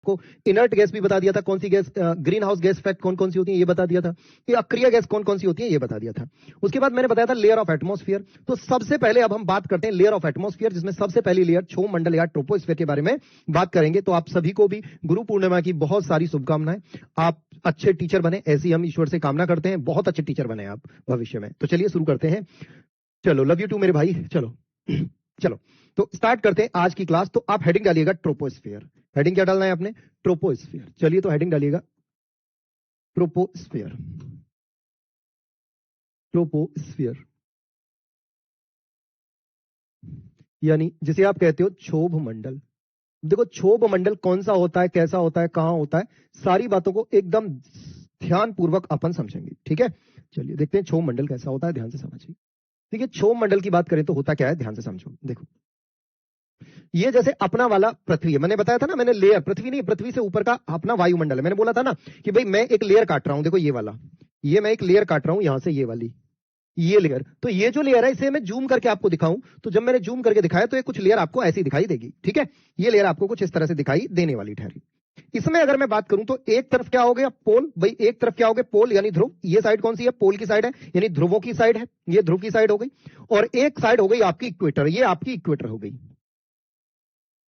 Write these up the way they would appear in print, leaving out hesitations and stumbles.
आपको inert gas भी बता दिया था, कौन सी gas, greenhouse gas effect कौन कौन सी होती है ये बता दिया था, कि अक्रिय गैस कौन कौन सी होती है ये बता दिया था। उसके बाद मैंने बताया था लेयर ऑफ एटमॉस्फेयर। तो सबसे पहले अब हम बात करते हैं लेयर ऑफ एटमॉस्फेयर, जिसमें सबसे पहली लेयर क्षोभ मंडल या ट्रोपोस्फेयर के बारे में बात करेंगे। तो आप सभी को भी गुरु पूर्णिमा की बहुत सारी शुभकामनाएं। आप अच्छे टीचर बने, ऐसी हम ईश्वर से कामना करते हैं, बहुत अच्छे टीचर बने आप भविष्य में। तो चलिए शुरू करते हैं। चलो, लव यू टू मेरे भाई। चलो तो स्टार्ट करते हैं आज की क्लास। तो आप हेडिंग डालिएगा ट्रोपोस्फेयर। हेडिंग क्या डालना है आपने? ट्रोपोस्फेयर। चलिए तो हेडिंग डालिएगा ट्रोपोस्फेयर। ट्रोपोस्फेयर यानी जिसे आप कहते हो क्षोभ मंडल। देखो, क्षोभ मंडल कौन सा होता है, कैसा होता है, कहां होता है, सारी बातों को एकदम ध्यान पूर्वक अपन समझेंगे। ठीक है, चलिए देखते हैं क्षोभ मंडल कैसा होता है, ध्यान से समझिए। देखिए, क्षोभ मंडल की बात करें तो होता क्या है, ध्यान से समझो। देखो, ये जैसे अपना वाला पृथ्वी है, मैंने बताया था ना, मैंने लेयर, पृथ्वी नहीं, पृथ्वी से ऊपर का अपना वायुमंडल है। मैंने बोला था ना कि भाई मैं एक लेयर काट रहा हूं, देखो ये वाला, ये मैं एक लेयर काट रहा हूं यहां से, ये वाली, ये लेयर। तो ये जो लेयर है इसे मैं जूम करके आपको दिखाऊं, तो जब मैंने जूम करके दिखाया तो ये कुछ लेयर आपको ऐसी दिखाई देगी। ठीक है, ये लेयर आपको कुछ इस तरह से दिखाई देने वाली ठहरी। इसमें अगर मैं बात करूं तो एक तरफ क्या हो गया, पोल। भाई एक तरफ क्या हो गया, पोल यानी ध्रुव। ये साइड कौन सी है, पोल की साइड है, यानी ध्रुवों की साइड है, ये ध्रुव की साइड हो गई। और एक साइड हो गई आपकी इक्वेटर, ये आपकी इक्वेटर हो गई,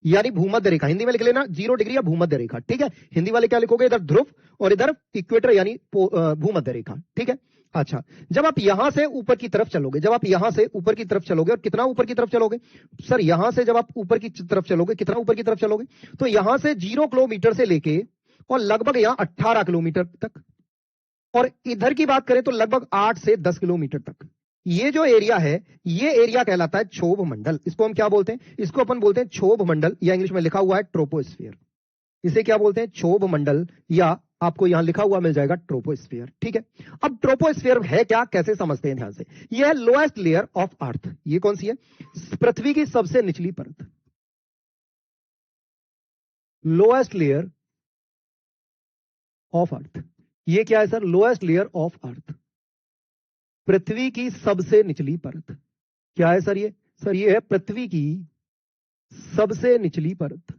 यानी भूमध्य रेखा। हिंदी में लिख लेना 0 डिग्री या भूमध्य रेखा। ठीक है, हिंदी वाले क्या लिखोगे, इधर ध्रुव और इधर इक्वेटर यानी भूमध्य रेखा। ठीक है, अच्छा, जब आप यहां से ऊपर की तरफ चलोगे, जब आप यहां से ऊपर की तरफ चलोगे, और कितना ऊपर की तरफ चलोगे सर, यहां से जब आप ऊपर की तरफ चलोगे, कितना ऊपर की तरफ चलोगे, तो यहां से 0 किलोमीटर से लेके और लगभग यहां 18 किलोमीटर तक, और इधर की बात करें तो लगभग 8 से 10 किलोमीटर तक, ये जो एरिया है, ये एरिया कहलाता है क्षोभ मंडल। इसको हम क्या बोलते हैं, इसको अपन बोलते हैं क्षोभ मंडल, या इंग्लिश में लिखा हुआ है ट्रोपोस्फियर। इसे क्या बोलते हैं, क्षोभ मंडल, या आपको यहां लिखा हुआ मिल जाएगा ट्रोपोस्फियर। ठीक है, अब ट्रोपोस्फियर है क्या, कैसे समझते हैं ध्यान से। यह है लोएस्ट लेयर ऑफ अर्थ। ये कौन सी है, पृथ्वी की सबसे निचली परत, लोएस्ट लेयर ऑफ अर्थ। ये क्या है sir, lowest layer of earth, पृथ्वी की सबसे निचली परत। क्या है सर ये, सर ये है पृथ्वी की सबसे निचली परत,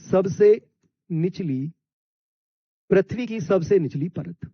सबसे निचली, पृथ्वी की सबसे निचली परत।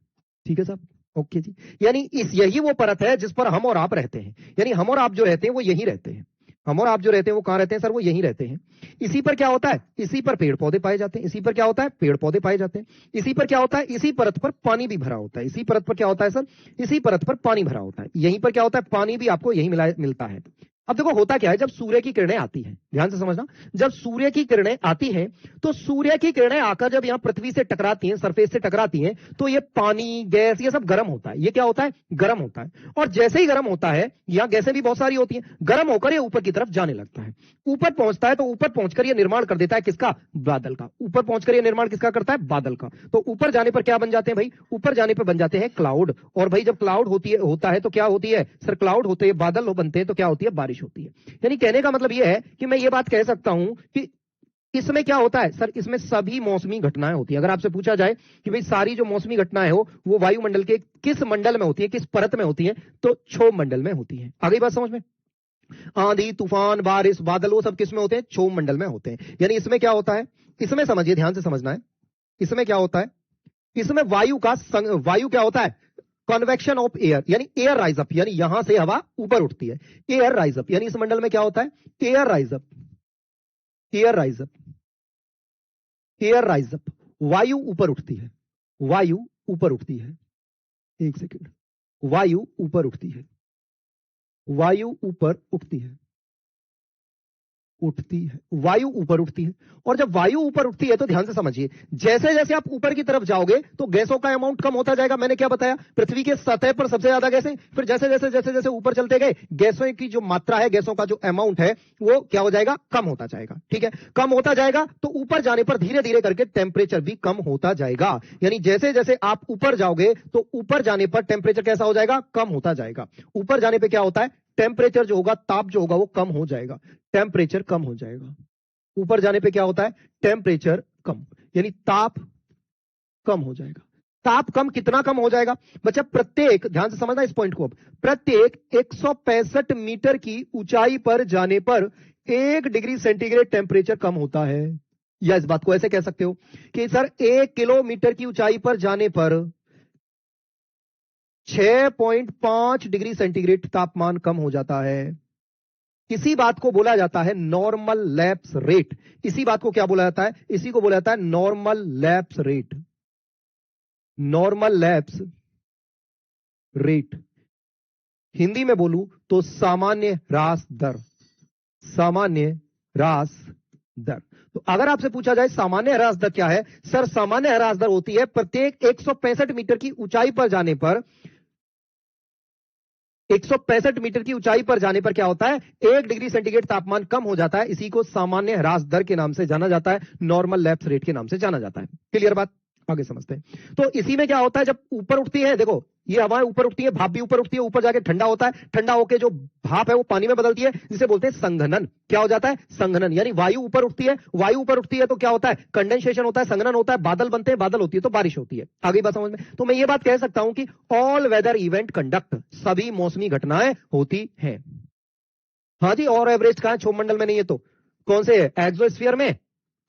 ठीक है साहब, ओके जी। यानी यही वो परत है जिस पर हम और आप रहते हैं, यानी हम और आप जो रहते हैं वो यहीं रहते हैं। हम और आप जो रहते हैं वो कहां रहते हैं सर, वो यहीं रहते हैं। इसी पर क्या होता है, इसी पर पेड़ पौधे पाए जाते हैं। इसी पर क्या होता है, पेड़ पौधे पाए जाते हैं। इसी पर क्या होता है, इसी परत पर पानी भी भरा होता है। इसी परत पर क्या होता है सर, इसी परत पर पानी भरा होता है। यहीं पर क्या होता है, पानी भी आपको यहीं मिलता है। अब देखो होता क्या है, जब सूर्य की किरणें आती हैं, ध्यान से समझना, जब सूर्य की किरणें आती हैं तो सूर्य की किरणें आकर जब यहां पृथ्वी से टकराती हैं, सरफेस से टकराती हैं, तो ये पानी, गैस, ये सब गर्म होता है। ये क्या होता है, गर्म होता है। और जैसे ही गर्म होता है, यहां गैसें भी बहुत सारी होती हैं, गर्म होकर ये ऊपर की तरफ जाने लगता है। ऊपर पहुंचता है तो ऊपर पहुंचकर ये निर्माण कर देता है किसका, बादल का। ऊपर पहुंचकर ये निर्माण किसका करता है, बादल का। तो ऊपर जाने पर क्या बन जाते हैं भाई, ऊपर जाने पर बन जाते हैं क्लाउड। और भाई जब क्लाउड होता है तो क्या होती है सर, क्लाउड होते हैं, बादल बनते हैं तो क्या होती है, बारिश होती है। यानी कहने का मतलब यह है कि मैं ये बात कह सकता हूं कि इसमें क्या होता है सर, इसमें सभी मौसमी घटनाएं होती हैं। अगर आपसे पूछा जाए कि भाई सारी जो मौसमी घटनाएं हो वो वायुमंडल के किस मंडल में होती है, किस परत में होती है, तो क्षोभ मंडल में होती है। आ गई बात समझ में। आंधी, तूफान, बारिश, बादल, वो सब किस में होते हैं, क्षोभ मंडल में होते हैं। यानी इसमें क्या होता है, इसमें समझिए, ध्यान से समझना है, इसमें क्या होता है, इसमें वायु क्या होता है, कन्वेक्शन ऑफ एयर, यानी एयर राइज अप, यानी यहां से हवा ऊपर उठती है, एयर राइज अप। यानी इस मंडल में क्या होता है, air rise up, air rise up, air rise up, वायु ऊपर उठती है, वायु ऊपर उठती है। एक सेकेंड, वायु ऊपर उठती है, वायु ऊपर उठती है, उठती है, वायु ऊपर उठती है। और जब वायु ऊपर उठती है तो ध्यान से समझिए, जैसे जैसे आप ऊपर की तरफ जाओगे तो गैसों का अमाउंट कम होता जाएगा। मैंने क्या बताया, पृथ्वी के सतह पर सबसे ज्यादा गैसें, फिर जैसे जैसे जैसे जैसे ऊपर चलते गए, गैसों की जो मात्रा है, गैसों का जो अमाउंट है वो क्या हो जाएगा, कम होता जाएगा। ठीक है, कम होता जाएगा तो ऊपर जाने पर धीरे धीरे करके टेम्परेचर भी कम होता जाएगा। यानी जैसे जैसे आप ऊपर जाओगे तो ऊपर जाने पर टेम्परेचर कैसा हो जाएगा, कम होता जाएगा। ऊपर जाने पर क्या होता है, टेम्परेचर जो होगा, ताप जो होगा वो कम हो जाएगा, टेम्परेचर कम हो जाएगा। ऊपर जाने पे क्या होता है, टेम्परेचर कम, यानी ताप कम हो जाएगा। ताप कम, कितना कम हो जाएगा बच्चा, प्रत्येक, ध्यान से समझना इस पॉइंट को, अब प्रत्येक 165 मीटर की ऊंचाई पर जाने पर 1 डिग्री सेंटीग्रेड टेम्परेचर कम होता है। या इस बात को ऐसे कह सकते हो कि सर 1 किलोमीटर की ऊंचाई पर जाने पर 6.5 डिग्री सेंटीग्रेड तापमान कम हो जाता है। इसी बात को बोला जाता है नॉर्मल लैप्स रेट। इसी बात को क्या बोला जाता है? इसी को बोला जाता है normal lapse rate. Normal lapse rate Hindi में बोलूं तो सामान्य ह्रास दर। सामान्य ह्रास दर। तो अगर आपसे पूछा जाए सामान्य ह्रास दर क्या है, सर सामान्य ह्रास दर होती है प्रत्येक 165 मीटर की ऊंचाई पर जाने पर 165 मीटर की ऊंचाई पर जाने पर क्या होता है? 1 डिग्री सेंटीग्रेड तापमान कम हो जाता है। इसी को सामान्य ह्रास दर के नाम से जाना जाता है, नॉर्मल लैप्स रेट के नाम से जाना जाता है। क्लियर बात? आगे समझते हैं। तो इसी में क्या होता है, जब ऊपर उठती है, देखो ये हवाएं ऊपर उठती है, भाप भी ऊपर उठती है, ऊपर जाके ठंडा होता है, ठंडा होकर जो भाप है वो पानी में बदलती है, जिसे बोलते हैं संघनन। क्या हो जाता है? संघनन। यानी वायु ऊपर उठती है, वायु ऊपर उठती है तो क्या होता है? कंडेंसेशन होता है, संघनन होता है, बादल बनते हैं, बादल होती है तो बारिश होती है। आगे बात समझ में? तो मैं ये बात कह सकता हूं कि ऑल वेदर इवेंट कंडक्ट, सभी मौसमी घटनाएं होती हैं। हाँ जी, और एवरेज कहां? क्षोभमंडल में नहीं है तो कौन से? एक्सोस्फीयर में।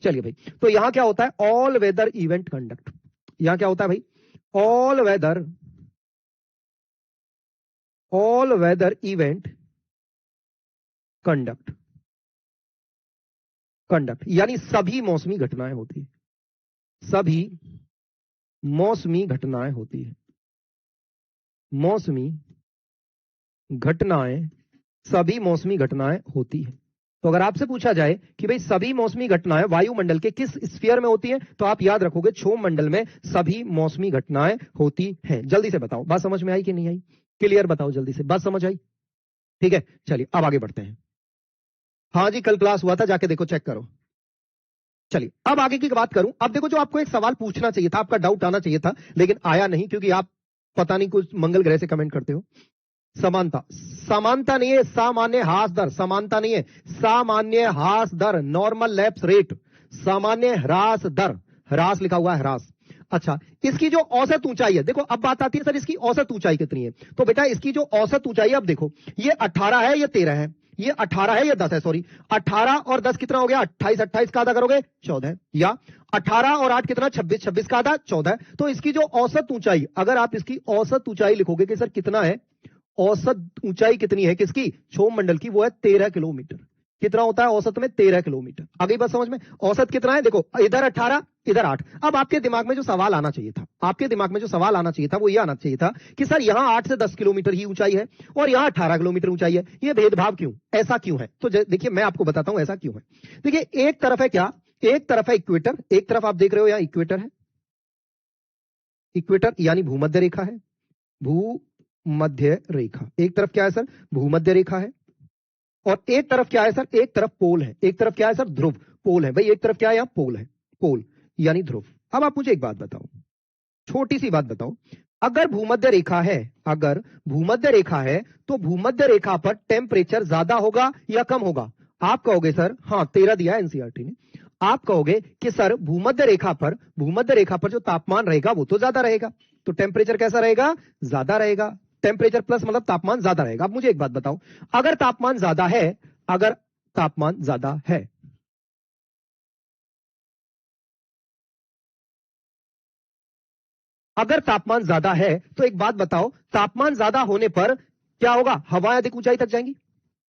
चलिए भाई, तो यहां क्या होता है? All weather event conduct. यहां क्या होता है भाई? ऑल वेदर इवेंट कंडक्ट यानी सभी मौसमी घटनाएं होती है। सभी मौसमी घटनाएं होती है। मौसमी घटनाएं, सभी मौसमी घटनाएं होती है। तो अगर आपसे पूछा जाए कि भाई सभी मौसमी घटनाएं वायुमंडल के किस स्फीयर में होती हैं, तो आप याद रखोगे क्षोभमंडल में सभी मौसमी घटनाएं होती हैं। जल्दी से बताओ, बात समझ में आई कि नहीं आई? क्लियर बताओ जल्दी से, बात समझ आई? ठीक है, चलिए अब आगे बढ़ते हैं। हाँ जी, कल क्लास हुआ था, जाके देखो, चेक करो। चलिए अब आगे की बात करूं। अब देखो, जो आपको एक सवाल पूछना चाहिए था, आपका डाउट आना चाहिए था, लेकिन आया नहीं, क्योंकि आप पता नहीं कुछ मंगल ग्रह से कमेंट करते हो। समानता, समानता नहीं है, सामान्य ह्रास दर। समानता नहीं है, सामान्य ह्रास दर, नॉर्मल लैप्स रेट, सामान्य ह्रास दर। ह्रास लिखा हुआ है, ह्रास। अच्छा, इसकी जो औसत ऊंचाई है, देखो अब बात आती है सर इसकी औसत ऊंचाई कितनी है। तो बेटा इसकी जो औसत ऊंचाई है, अब देखो ये 18 है, ये 13 है, ये 18 है, ये 10 है, सॉरी 18 और 10 कितना हो गया? 28, 28 का आधा करोगे 14, या 18 और 8 कितना? 26, 26 का आधा 14। तो इसकी जो औसत ऊंचाई, अगर आप इसकी औसत ऊंचाई लिखोगे कि सर कितना है, औसत ऊंचाई कितनी है किसकी? क्षोभमंडल की, वो है 13 किलोमीटर। कितना होता है औसत में? 13 किलोमीटर। आगे बात समझ में? औसत कितना है? देखो इधर 18, इधर 8। अब आपके दिमाग में जो सवाल आना चाहिए था, आपके दिमाग में जो सवाल आना चाहिए था वो ये आना चाहिए था कि सर यहां 8 से 10 किलोमीटर ही ऊंचाई है और यहां 18 किलोमीटर ऊंचाई है, ये भेदभाव क्यों? ऐसा क्यों है? तो देखिए मैं आपको बताता हूं ऐसा क्यों है। देखिए एक तरफ है क्या? एक तरफ है इक्वेटर, एक तरफ आप देख रहे हो यहां इक्वेटर है, इक्वेटर यानी भूमध्य रेखा है, भूमध्य रेखा। एक तरफ क्या है सर? भूमध्य रेखा है। और एक तरफ क्या है सर? एक तरफ पोल है। एक तरफ क्या है सर? ध्रुव। पोल है भाई, एक तरफ क्या है? यहां पोल है, पोल यानी ध्रुव। अब आप मुझे एक बात बताओ, छोटी सी बात बताओ, अगर भूमध्य रेखा है, अगर भूमध्य रेखा है तो भूमध्य रेखा पर टेम्परेचर ज्यादा होगा या कम होगा? आप कहोगे सर, हाँ 13 दिया है एनसीईआरटी ने, आप कहोगे कि सर भूमध्य रेखा पर, भूमध्य रेखा पर जो तापमान रहेगा वो तो ज्यादा रहेगा, तो टेम्परेचर कैसा रहेगा? ज्यादा रहेगा। टेम्परेचर प्लस मतलब तापमान ज्यादा रहेगा। अब मुझे एक बात बताओ, अगर तापमान ज्यादा है, अगर तापमान ज्यादा है, अगर तापमान ज्यादा है तो एक बात बताओ, तापमान ज्यादा होने पर क्या होगा? हवाएं अधिक ऊंचाई तक जाएंगी,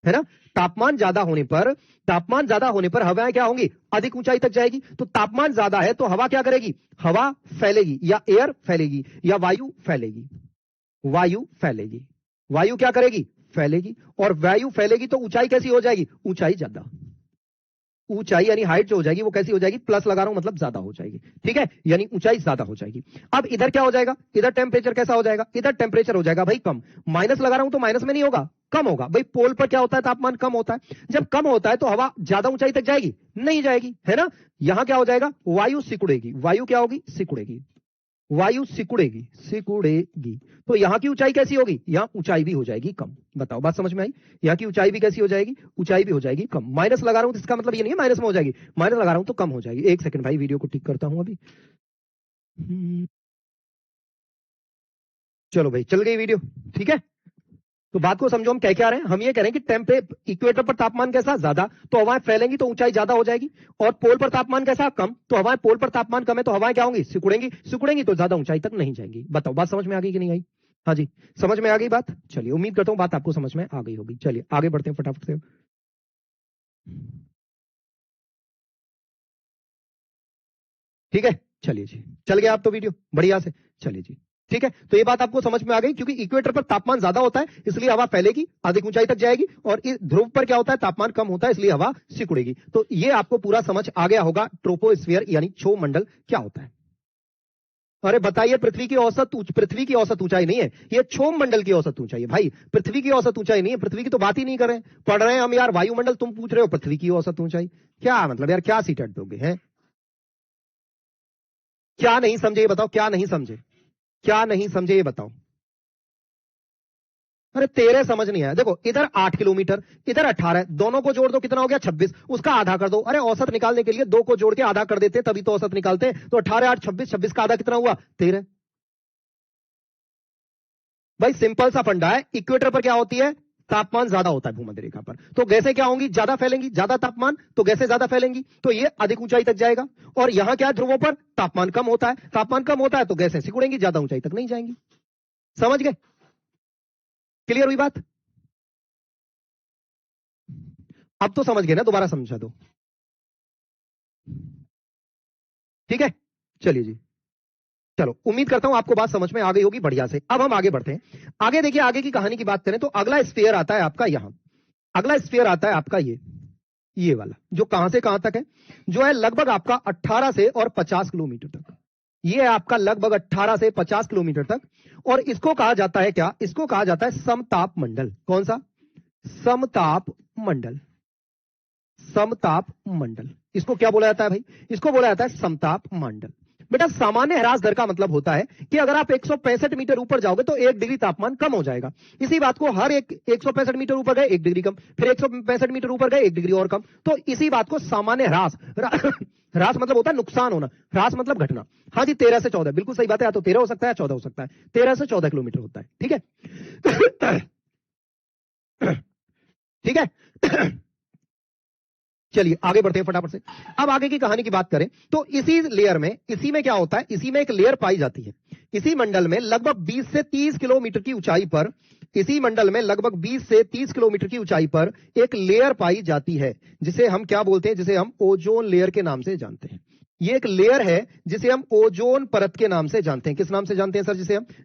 है ना? तापमान ज्यादा होने पर, तापमान ज्यादा होने पर हवाएं क्या होंगी? अधिक ऊंचाई तक जाएगी। तो तापमान ज्यादा है तो हवा क्या करेगी? हवा फैलेगी, या एयर फैलेगी, या वायु फैलेगी। वायु फैलेगी, वायु क्या करेगी? फैलेगी। और वायु फैलेगी तो ऊंचाई कैसी हो जाएगी? ऊंचाई ज्यादा। ऊंचाई यानी हाइट जो हो जाएगी वो कैसी हो जाएगी? प्लस लगा रहा हूं मतलब ज्यादा हो जाएगी, ठीक है? यानी ऊंचाई ज्यादा हो जाएगी। अब इधर क्या हो जाएगा? इधर टेम्परेचर कैसा हो जाएगा? इधर टेम्परेचर हो जाएगा भाई कम। माइनस लगा रहा हूं तो माइनस में नहीं होगा, कम होगा भाई। पोल पर क्या होता है? तापमान कम होता है। जब कम होता है तो हवा ज्यादा ऊंचाई तक जाएगी? नहीं जाएगी, है ना? यहां क्या हो जाएगा? वायु सिकुड़ेगी। वायु क्या होगी? सिकुड़ेगी। वायु सिकुड़ेगी, सिकुड़ेगी। तो यहां की ऊंचाई कैसी होगी? यहां ऊंचाई भी हो जाएगी कम। बताओ बात समझ में आई? यहां की ऊंचाई भी कैसी हो जाएगी? ऊंचाई भी हो जाएगी कम। माइनस लगा रहा हूं तो इसका मतलब ये नहीं है माइनस में हो जाएगी, माइनस लगा रहा हूं तो कम हो जाएगी। एक सेकंड भाई, वीडियो को ठीक करता हूं अभी। चलो भाई, चल गई वीडियो, ठीक है? तो बात को समझो, हम कह क्या रहे हैं? हम ये कह रहे हैं कि इक्वेटर पर तापमान कैसा? ज्यादा, तो हवाएं फैलेंगी तो ऊंचाई ज्यादा हो जाएगी, और पोल पर तापमान कैसा? कम, तो हवाएं पोल पर तापमान कम है तो हवाएं क्या होंगी? सिकुड़ेंगी तो ज्यादा ऊंचाई तक नहीं जाएंगी। बताओ बात समझ में आ गई कि नहीं आई? हाँ जी, समझ में आ गई बात? चलिए, उम्मीद करता हूं बात आपको समझ में आ गई होगी। चलिए आगे बढ़ते हैं फटाफट से। ठीक है, चलिए जी, चल गया आप तो वीडियो बढ़िया से। चलिए जी, ठीक है, तो ये बात आपको समझ में आ गई, क्योंकि इक्वेटर पर तापमान ज्यादा होता है इसलिए हवा फैलेगी, अधिक ऊंचाई तक जाएगी, और इस ध्रुव पर क्या होता है? तापमान कम होता है इसलिए हवा सिकुड़ेगी। तो ये आपको पूरा समझ आ गया होगा, ट्रोपोस्फीयर यानी क्षोभ मंडल क्या होता है। अरे बताइए, पृथ्वी की औसत ऊंचाई नहीं है, ये क्षोभ मंडल की औसत ऊंचाई है भाई, पृथ्वी की औसत ऊंचाई नहीं है। पृथ्वी की तो बात ही नहीं कर रहे हैं, पढ़ रहे हैं हम यार वायुमंडल, तुम पूछ रहे हो पृथ्वी की औसत ऊंचाई। क्या मतलब यार, क्या सीटेट दोगे हैं? क्या नहीं समझे ये बताओ, क्या नहीं समझे? क्या नहीं समझे ये बताओ? अरे तेरे समझ नहीं आया। देखो, इधर 8 किलोमीटर, इधर 18, दोनों को जोड़ दो कितना हो गया? 26, उसका आधा कर दो। अरे औसत निकालने के लिए 2 को जोड़ के आधा कर देते तभी तो औसत निकालते हैं। तो 18 8 26, 26 का आधा कितना हुआ? 13। भाई सिंपल सा फंडा है, इक्वेटर पर क्या होती है? तापमान ज्यादा होता है भूमध्य रेखा पर, तो गैसें क्या होंगी? ज्यादा फैलेंगी, ज्यादा तापमान तो गैसें ज्यादा फैलेंगी, तो ये अधिक ऊंचाई तक जाएगा। और यहां क्या है? ध्रुवों पर तापमान कम होता है, तापमान कम होता है तो गैसें सिकुड़ेंगी, ज्यादा ऊंचाई तक नहीं जाएंगी। समझ गए? क्लियर हुई बात? अब तो समझ गए ना, दोबारा समझा दो। ठीक है, चलिए जी, चलो उम्मीद करता हूं आपको बात समझ में आ गई होगी बढ़िया से। अब हम आगे बढ़ते हैं। आगे देखिए, आगे की कहानी की बात करें तो अगला स्फीयर आता है आपका यहां, अगला स्फीयर आता है आपका ये वाला, जो कहां से कहां तक है? जो है लगभग आपका 18 से और 50 किलोमीटर तक। ये है आपका लगभग 18 से 50 किलोमीटर तक, और इसको कहा जाता है क्या? इसको कहा जाता है समताप मंडल। कौन सा? समताप मंडल। समताप मंडल, इसको क्या बोला जाता है भाई? इसको बोला जाता है समताप मंडल। बेटा, सामान्य ह्रास दर का मतलब होता है कि अगर आप 165 मीटर ऊपर जाओगे तो 1 डिग्री तापमान कम हो जाएगा। इसी बात को हर एक 165 मीटर ऊपर गए 1 डिग्री कम, फिर 165 मीटर ऊपर गए 1 डिग्री और कम, तो इसी बात को सामान्य ह्रास ह्रास मतलब होता है नुकसान होना, ह्रास मतलब घटना। हाँ जी, 13 से 14, बिल्कुल सही बात है, या तो 13 हो सकता है या 14 हो सकता है, 13 से 14 किलोमीटर होता है। ठीक है ठीक है चलिए आगे बढ़ते हैं फटाफट से। अब आगे की कहानी की बात करें तो इसी में क्या होता है? इसी में एक लेयर पाई जाती है। इसी मंडल में लगभग 20 से 30 किलोमीटर की ऊंचाई पर, इसी मंडल में लगभग 20 से 30 किलोमीटर की ऊंचाई पर एक लेयर पाई जाती है, जिसे हम क्या बोलते हैं? जिसे हम ओजोन लेयर के नाम से जानते हैं। ये एक लेयर है जिसे हम ओजोन परत के नाम से जानते हैं। किस नाम से जानते हैं सर?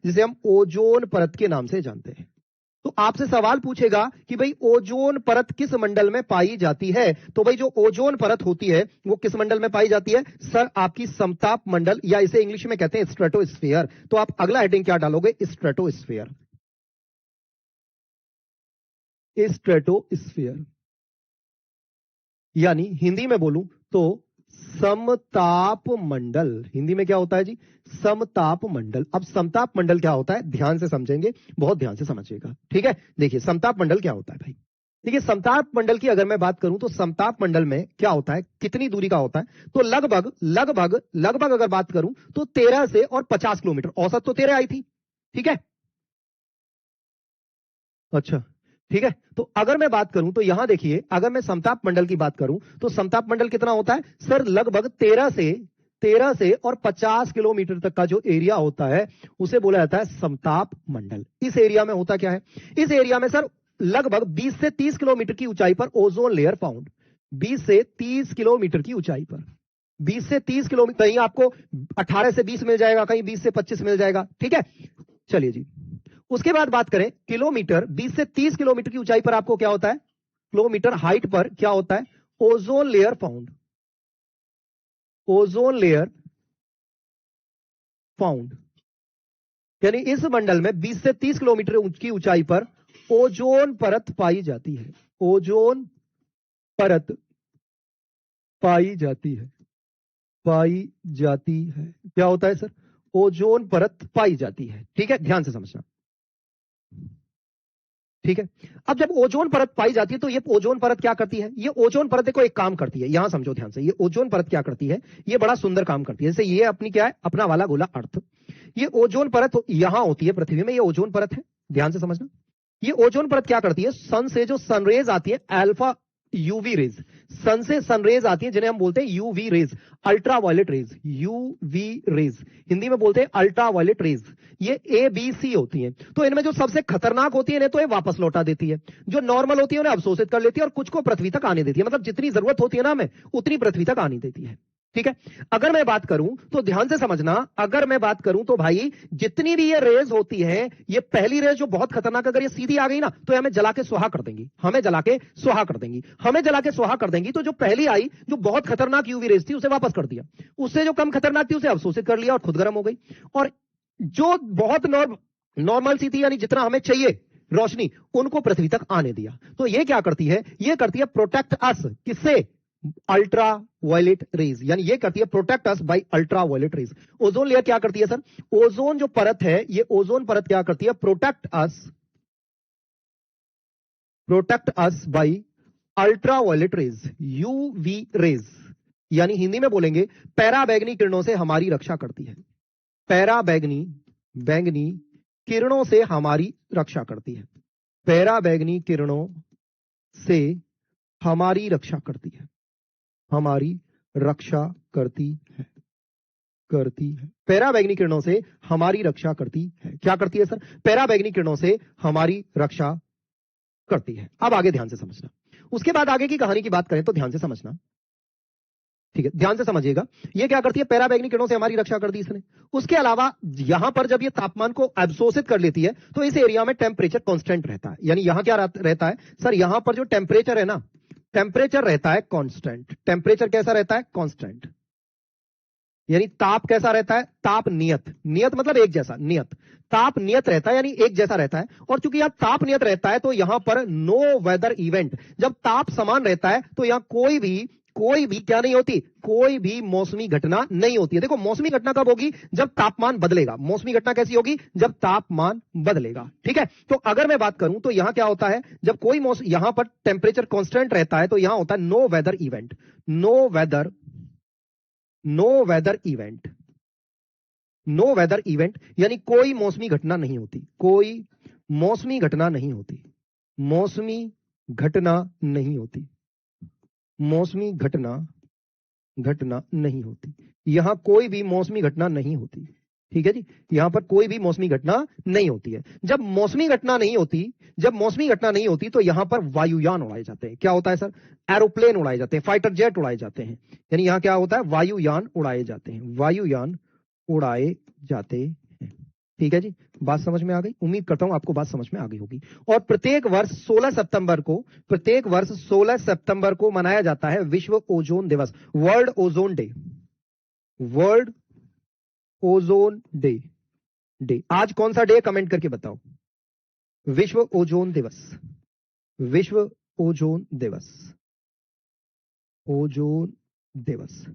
जिसे हम ओजोन परत के नाम से जानते हैं। तो आपसे सवाल पूछेगा कि भाई ओजोन परत किस मंडल में पाई जाती है? तो भाई जो ओजोन परत होती है वो किस मंडल में पाई जाती है? सर आपकी समताप मंडल, या इसे इंग्लिश में कहते हैं स्ट्रेटोस्फीयर। तो आप अगला हेडिंग क्या डालोगे? स्ट्रेटोस्फीयर। स्ट्रेटोस्फीयर, यानी हिंदी में बोलूं तो समताप मंडल। हिंदी में क्या होता है जी? समताप मंडल। अब समताप मंडल क्या होता है ध्यान से समझेंगे, बहुत ध्यान से समझिएगा। ठीक है, देखिए समताप मंडल क्या होता है भाई। देखिए समताप मंडल की अगर मैं बात करूं तो समताप मंडल में क्या होता है, कितनी दूरी का होता है? तो लगभग लगभग लगभग अगर बात करूं तो 13 से और 50 किलोमीटर, औसत तो 13 आई थी। ठीक है, अच्छा, ठीक है, तो अगर मैं बात करूं तो यहां देखिए, अगर मैं समताप मंडल की बात करूं तो समताप मंडल कितना होता है? सर लगभग 13 से और 50 किलोमीटर तक का जो एरिया होता है उसे बोला जाता है समताप मंडल। इस एरिया में होता क्या है? इस एरिया में सर लगभग 20 से 30 किलोमीटर की ऊंचाई पर ओजोन लेयर फाउंड। 20 से 30 किलोमीटर की ऊंचाई पर, 20 से 30 किलोमीटर, कहीं आपको 18 से 20 मिल जाएगा, कहीं 20 से 25 मिल जाएगा। ठीक है, चलिए जी, उसके बाद बात करें किलोमीटर, 20 से 30 किलोमीटर की ऊंचाई पर आपको क्या होता है? किलोमीटर हाइट पर क्या होता है? Ozone layer found. Ozone layer found, यानी इस मंडल में 20 से 30 किलोमीटर की ऊंचाई पर ओजोन परत पाई जाती है। ओजोन परत पाई जाती है, पाई जाती है। क्या होता है सर? ओजोन परत पाई जाती है। ठीक है, ध्यान से समझना। ठीक है, अब जब ओजोन परत पाई जाती है तो ये ओजोन परत क्या करती है? ये ओजोन परत देखो एक काम करती है, यहां समझो ध्यान से। ये ओजोन परत क्या करती है? ये बड़ा सुंदर काम करती है। जैसे ये अपनी क्या है? अपना वाला गोला अर्थ। ये ओजोन परत यहां होती है पृथ्वी में, ये ओजोन परत है, ध्यान से समझना। ये ओजोन परत क्या करती है, सन से जो सनरेज आती है, अल्फा यूवी रेज, सन से सनरेज आती है जिन्हें हम बोलते हैं UV rays, ultra violet rays, UV rays, Hindi में बोलते हैं अल्ट्रा वायलेट रेज। ये ए बी सी होती हैं। तो इनमें जो सबसे खतरनाक होती है इन्हें तो ये वापस लौटा देती है, जो नॉर्मल होती है उन्हें अवशोषित कर लेती है और कुछ को पृथ्वी तक आने देती है। मतलब जितनी जरूरत होती है ना हमें उतनी पृथ्वी तक आने देती है। ठीक है, अगर मैं बात करूं तो ध्यान से समझना, अगर मैं बात करूं तो भाई जितनी भी ये रेज होती है, ये पहली रेज जो बहुत खतरनाक, अगर ये सीधी आ गई ना तो हमें जला के सुहा कर देंगी, हमें जला के सुहा कर देंगी, हमें जला के सुहा कर देंगी। तो जो पहली आई जो बहुत खतरनाक यूवी रेज थी उसे वापस कर दिया, उससे जो कम खतरनाक थी उसे अवशोषित कर लिया और खुद गर्म हो गई, और जो बहुत नॉर्मल सी थी यानी जितना हमें चाहिए रोशनी उनको पृथ्वी तक आने दिया। तो ये क्या करती है, ये करती है प्रोटेक्ट अस, किससे, अल्ट्रा वायलेट रेज, यानी ये करती है protect us by ultra violet rays. Ozone layer क्या करती है सर, ओजोन जो परत है, ये ओजोन परत क्या करती है, protect us by ultra violet rays, UV rays, यानी हिंदी में बोलेंगे पैराबैंगनी किरणों से हमारी रक्षा करती है, बैंगनी किरणों से हमारी रक्षा करती है, पैराबैंगनी किरणों से हमारी रक्षा करती है, हमारी रक्षा करती है, पैराबैंगनी किरणों से हमारी रक्षा करती है। क्या करती है सर, पैराबैंगनी किरणों से हमारी रक्षा करती है। अब आगे ध्यान से समझना, उसके बाद आगे की कहानी की बात करें तो ध्यान से समझना, ठीक है, ध्यान से समझिएगा। ये क्या करती है, पैराबैंगनी किरणों से हमारी रक्षा कर दी इसने। उसके अलावा यहां पर जब ये तापमान को अब्सोर्सित कर लेती है तो इस एरिया में टेम्परेचर कांस्टेंट रहता है, यानी यहां क्या रहता है सर, यहां पर जो टेम्परेचर है ना, टेम्परेचर रहता है कांस्टेंट। टेम्परेचर कैसा रहता है, कांस्टेंट, यानी ताप कैसा रहता है, ताप नियत, नियत मतलब एक जैसा, नियत, ताप नियत रहता है यानी एक जैसा रहता है। और चूंकि यहां ताप नियत रहता है तो यहां पर नो वेदर इवेंट, जब ताप समान रहता है तो यहां कोई भी क्या नहीं होती, कोई भी मौसमी घटना नहीं होती है। देखो मौसमी घटना कब होगी, जब तापमान बदलेगा। मौसमी घटना कैसी होगी, जब तापमान बदलेगा। ठीक है, तो अगर मैं बात करूं तो यहां क्या होता है, जब कोई मौसम, यहां पर टेम्परेचर कांस्टेंट रहता है तो यहां होता है know whether event, know whether event, यानी कोई मौसमी घटना नहीं होती, कोई मौसमी घटना नहीं होती, मौसमी घटना नहीं होती, मौसमी घटना नहीं होती, यहां कोई भी मौसमी घटना नहीं होती। ठीक है जी, यहां पर कोई भी मौसमी घटना नहीं होती है। जब मौसमी घटना नहीं होती तो यहां पर वायुयान उड़ाए जाते हैं। क्या होता है सर, एरोप्लेन उड़ाए जाते हैं, फाइटर जेट उड़ाए जाते हैं, यानी यहां क्या होता है, वायुयान उड़ाए जाते हैं, वायुयान उड़ाए जाते हैं। ठीक है जी, बात समझ में आ गई, उम्मीद करता हूं आपको बात समझ में आ गई होगी। और प्रत्येक वर्ष 16 सितंबर को मनाया जाता है विश्व ओजोन दिवस, world ozone day, world ozone day. आज कौन सा डे, कमेंट करके बताओ। विश्व ओजोन दिवस, विश्व ओजोन दिवस, ओजोन दिवस,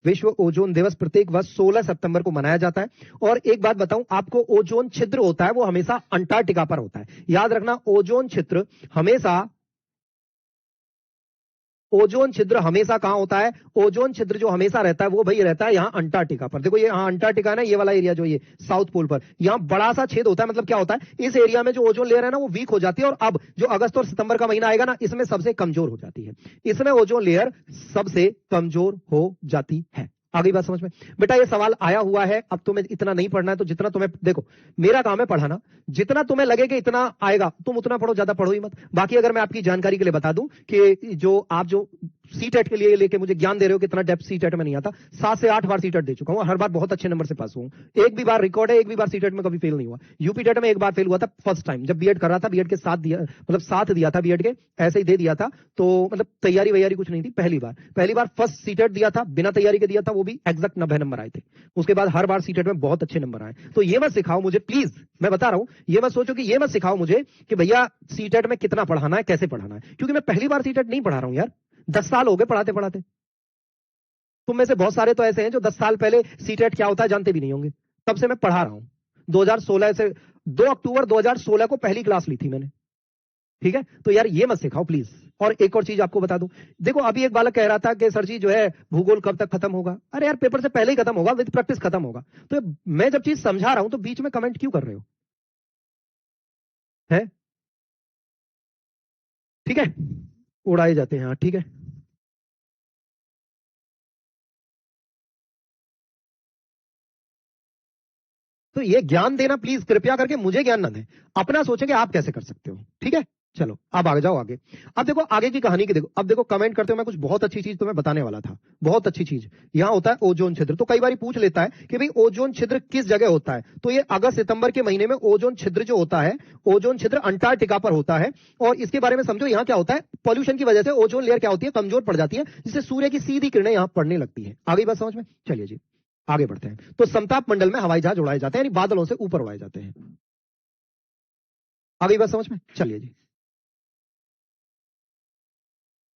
विश्व ओजोन दिवस प्रत्येक वर्ष 16 सितंबर को मनाया जाता है। और एक बात बताऊं आपको, ओजोन छिद्र होता है वो हमेशा अंटार्कटिका पर होता है, याद रखना। ओजोन छिद्र हमेशा कहां होता है, ओजोन छिद्र जो हमेशा रहता है वो भाई रहता है यहां अंटार्कटिका पर। देखो ये यहां अंटार्कटिका है ना, ये वाला एरिया जो ये साउथ पोल पर, यहां बड़ा सा छेद होता है। मतलब क्या होता है, इस एरिया में जो ओजोन लेयर है ना वो वीक हो जाती है, और अब जो अगस्त और सितंबर का महीना आएगा ना इसमें सबसे कमजोर हो जाती है, इसमें ओजोन लेयर सबसे कमजोर हो जाती है। आगे बात समझ में बेटा, ये सवाल आया हुआ है, अब तुम्हें इतना नहीं पढ़ना है, तो जितना तुम्हें, देखो मेरा काम है पढ़ाना, जितना तुम्हें लगे कि इतना आएगा तुम उतना पढ़ो, ज्यादा पढ़ो ही मत। बाकी अगर मैं आपकी जानकारी के लिए बता दूं कि जो आप जो सीटेट के लिए लेके मुझे ज्ञान दे रहे हो कितना डेप्थ सीटेट में नहीं आता, 7 से 8 बार सीटेट दे चुका हूं, हर बार बहुत अच्छे नंबर से पास हुआ, एक भी बार रिकॉर्ड है, एक भी बार सीटेट में कभी फेल नहीं हुआ। यूपी टेट में एक बार फेल हुआ था फर्स्ट टाइम, जब बीएड कर रहा था, बीएड के साथ दिया, मतलब साथ दिया था बीएड के, ऐसे ही दे दिया था, तो मतलब तैयारी वैयारी कुछ नहीं थी। पहली बार फर्स्ट सीटेट दिया था, बिना तैयारी के दिया था, वो भी एग्जैक्ट 90 नंबर आए थे। उसके बाद हर बार सीटेट में बहुत अच्छे नंबर आए। तो ये मत सिखाओ मुझे प्लीज, मैं बता रहा हूं, ये मत सोचो कि ये मत सिखाओ मुझे कि भैया सीटेट में कितना पढ़ाना है, कैसे पढ़ाना है, क्योंकि मैं पहली बार सीटेट नहीं पढ़ा रहा हूं यार, 10 साल हो गए पढ़ाते पढ़ाते। तुम में से बहुत सारे तो ऐसे हैं जो 10 साल पहले सीटेट क्या होता है जानते भी नहीं होंगे, तब से मैं पढ़ा रहा हूं। 2016 से 2 अक्टूबर 2016 को पहली क्लास ली थी मैंने। ठीक है, तो यार ये मत सिखाओ प्लीज। और एक और चीज आपको बता दूं, देखो अभी एक बालक कह रहा था कि सर जी जो है भूगोल कब तक खत्म होगा। अरे यार पेपर से पहले ही खत्म होगा, विद प्रैक्टिस खत्म होगा। तो मैं जब चीज समझा रहा हूं तो बीच में कमेंट क्यों कर रहे हो, है ठीक है, उड़ाए जाते हैं। हाँ ठीक है, तो ये ज्ञान देना प्लीज कृपया करके मुझे ज्ञान ना दें, अपना सोचें कि आप कैसे कर सकते हो। ठीक है, चलो अब आगे जाओ आगे। अब देखो आगे की कहानी की, देखो अब देखो कमेंट करते हो, मैं कुछ बहुत अच्छी चीज तुम्हें बताने वाला था, बहुत अच्छी चीज। यहां होता है ओजोन छिद्र, तो कई बार पूछ लेता है कि भाई ओजोन छिद्र किस जगह होता है, तो ये अगस्त सितंबर के महीने में ओजोन छिद्र जो होता है, ओजोन छिद्र अंटार्कटिका पर होता है। और इसके बारे में समझो, यहाँ क्या होता है, पॉल्यूशन की वजह से ओजोन लेयर क्या होती है, कमजोर पड़ जाती है, जिससे सूर्य की सीधी किरणें यहाँ पड़ने लगती है। आगे बात समझ में, चलिए जी आगे बढ़ते हैं। तो समताप मंडल में हवाई जहाज उड़ाए जाते हैं, यानी बादलों से ऊपर उड़ाए जाते हैं। आगे बात समझ में, चलिए जी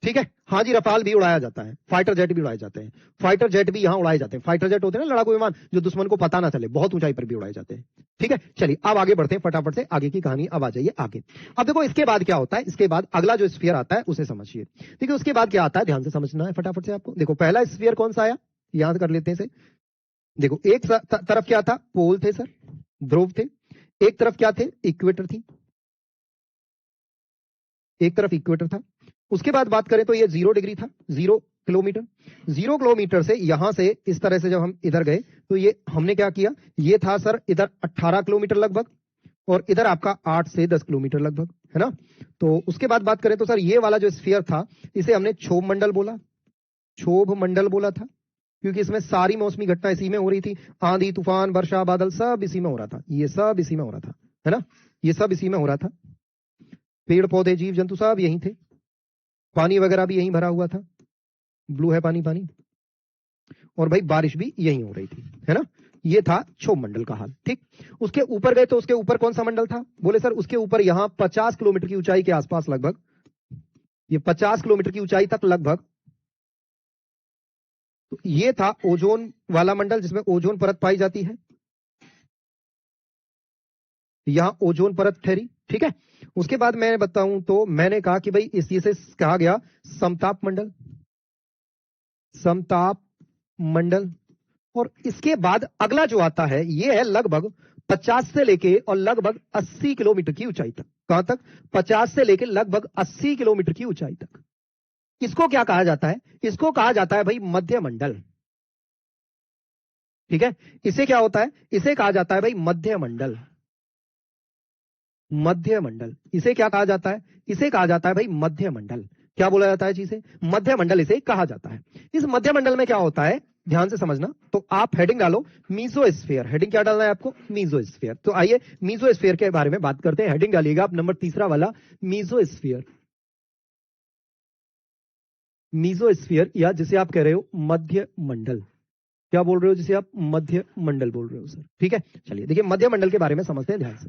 ठीक है। हाँ जी, रफाल भी उड़ाया जाता है, फाइटर जेट भी उड़ाए जाते हैं, फाइटर जेट भी यहाँ उड़ाए जाते हैं। फाइटर जेट होते हैं ना लड़ाकू विमान, जो दुश्मन को पता ना चले, बहुत ऊंचाई पर भी उड़ाए जाते हैं। ठीक है, चलिए अब आगे बढ़ते हैं फटाफट से, आगे की कहानी अब आ जाइए आगे। अब देखो इसके बाद क्या होता है, इसके बाद अगला जो स्फीयर आता है उसे समझिए। ठीक है, उसके बाद क्या आता है, ध्यान से समझना है फटाफट से आपको। देखो पहला स्फीयर कौन सा आया, याद कर लेते हैं इसे। देखो एक तरफ क्या था, पोल थे सर, ध्रुव थे। एक तरफ क्या थे, इक्वेटर थी, एक तरफ इक्वेटर था। उसके बाद बात करें तो ये 0 डिग्री था, 0 किलोमीटर। 0 किलोमीटर से यहां से इस तरह से जब हम इधर गए तो ये हमने क्या किया, ये था सर इधर 18 किलोमीटर लगभग, और इधर आपका 8 से 10 किलोमीटर लगभग, है ना। तो उसके बाद बात करें तो सर ये वाला जो स्फीयर था, इसे हमने क्षोभ मंडल बोला, क्षोभ मंडल बोला था, क्योंकि इसमें सारी मौसमी घटना इसी में हो रही थी, आंधी तूफान वर्षा बादल सब इसी में हो रहा था, ये सब इसी में हो रहा था, है ना, ये सब इसी में हो रहा था। पेड़ पौधे जीव जंतु सब यहीं थे, पानी वगैरह भी यहीं भरा हुआ था, ब्लू है पानी पानी, और भाई बारिश भी यहीं हो रही थी, है ना। ये था क्षोभ मंडल का हाल। ठीक, उसके ऊपर गए तो उसके ऊपर कौन सा मंडल था, बोले सर उसके ऊपर यहां 50 किलोमीटर की ऊंचाई के आसपास लगभग, ये 50 किलोमीटर की ऊंचाई तक लगभग, तो ये था ओजोन वाला मंडल, जिसमें ओजोन परत पाई जाती है, यहां ओजोन परत ठहरी। ठीक है, उसके बाद मैं बताऊं तो मैंने कहा कि भाई इस से कहा गया समताप मंडल, समताप मंडल। और इसके बाद अगला जो आता है ये है लगभग 50 से लेके और लगभग 80 किलोमीटर की ऊंचाई तक। कहां तक, 50 से लेके लगभग 80 किलोमीटर की ऊंचाई तक। इसको क्या कहा जाता है, इसको कहा जाता है भाई मध्य मंडल। ठीक है, इसे क्या होता है, इसे कहा जाता है भाई मध्य मंडल, मध्य मंडल। इसे क्या कहा जाता है, इसे कहा जाता है भाई मध्य मंडल। क्या बोला जाता है चीजें, मध्य मंडल इसे कहा जाता है। इस मध्य मंडल में क्या होता है, ध्यान से समझना। तो आप हेडिंग डालो मीजोस्फीयर, हेडिंग क्या डालना है आपको, मीजोस्फीयर। तो आइए मीजोस्फीयर के बारे में बात करते हैं। हेडिंग डालिएगा आप नंबर तीसरा वाला, मीजोस्फीयर। मीजोस्फीयर या जिसे आप कह रहे हो मध्य मंडल, क्या बोल रहे हो, जिसे आप मध्य मंडल बोल रहे हो सर। ठीक है, चलिए देखिए मध्य मंडल के बारे में समझते हैं ध्यान से।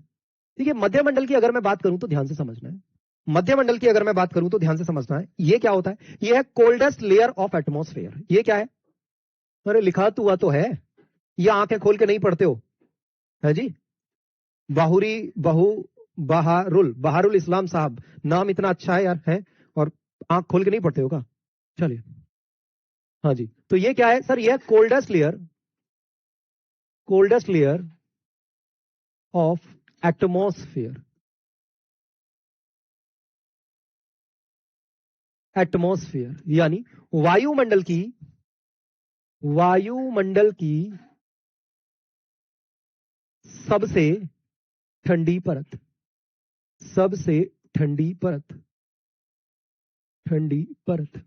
ठीक है, मध्य मंडल की अगर मैं बात करूं तो ध्यान से समझना है, मध्य मंडल की अगर मैं बात करूं तो ध्यान से समझना है। ये क्या होता है, ये है कोल्डेस्ट लेयर ऑफ एटमॉस्फेयर। ये क्या है, अरे लिखा तो हुआ तो है, ये आंखें खोल के नहीं पढ़ते हो, है जी। बाहुरी बहु बहारुल, बहारुल इस्लाम साहब, नाम इतना अच्छा है यार, है, और आंख खोल के नहीं पढ़ते हो का। चलिए, हाँ जी, तो ये क्या है सर, ये coldest layer, coldest layer of atmosphere, atmosphere यानी वायुमंडल की, वायुमंडल की सबसे ठंडी परत, सबसे ठंडी परत, ठंडी परत।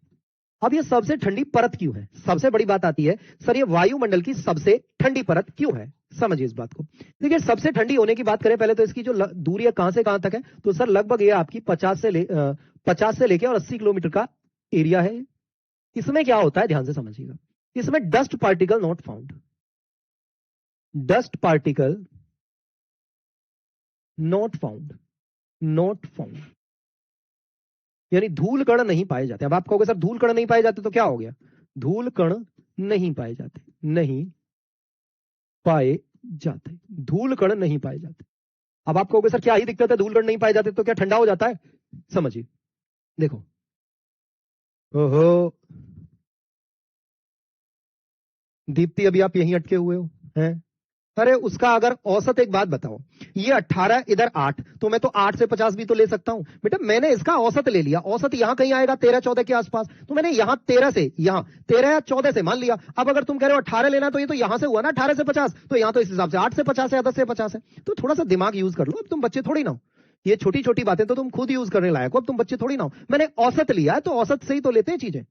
अब ये सबसे ठंडी परत क्यों है, सबसे बड़ी बात आती है सर, ये वायुमंडल की सबसे ठंडी परत क्यों है, समझिए इस बात को। देखिए सबसे ठंडी होने की बात करें पहले तो इसकी जो दूरी है कहां से कहां तक है, तो सर लगभग ये आपकी 50 से लेके और 80 किलोमीटर का एरिया है। इसमें क्या होता है ध्यान से समझिएगा, इसमें dust particle not found, dust particle not found, not found, यानी धूल कण नहीं पाए जाते। अब आप कहोगे सर धूल कण नहीं पाए जाते तो क्या हो गया, धूल कण नहीं पाए जाते, नहीं पाए जाते, धूल कण नहीं पाए जाते। अब आप कहोगे सर क्या ही दिक्कत है, धूल कण नहीं पाए जाते तो क्या ठंडा हो जाता है, समझिए। देखो, ओहो दीप्ति अभी आप यहीं अटके हुए हो हैं, अरे उसका अगर औसत, एक बात बताओ, ये 18 इधर 8, तो मैं तो 8 से 50 भी तो ले सकता हूं बेटा। मैंने इसका औसत ले लिया, औसत यहां कहीं आएगा 13-14 के आसपास, तो मैंने यहां 13 से, यहां 13 या 14 से मान लिया। अब अगर तुम कह रहे हो 18 लेना, तो ये तो यहां से हुआ ना 18 से 50, तो यहां तो इस हिसाब से 8 से 50 है या 10 से 50 है। तो थोड़ा सा दिमाग यूज कर लो, अब तुम बच्चे थोड़ी ना हो, ये छोटी छोटी बातें तो तुम खुद यूज करने लायक हो, अब तुम बच्चे थोड़ी ना हो। मैंने औसत लिया है तो औसत से ही तो लेते हैं चीजें,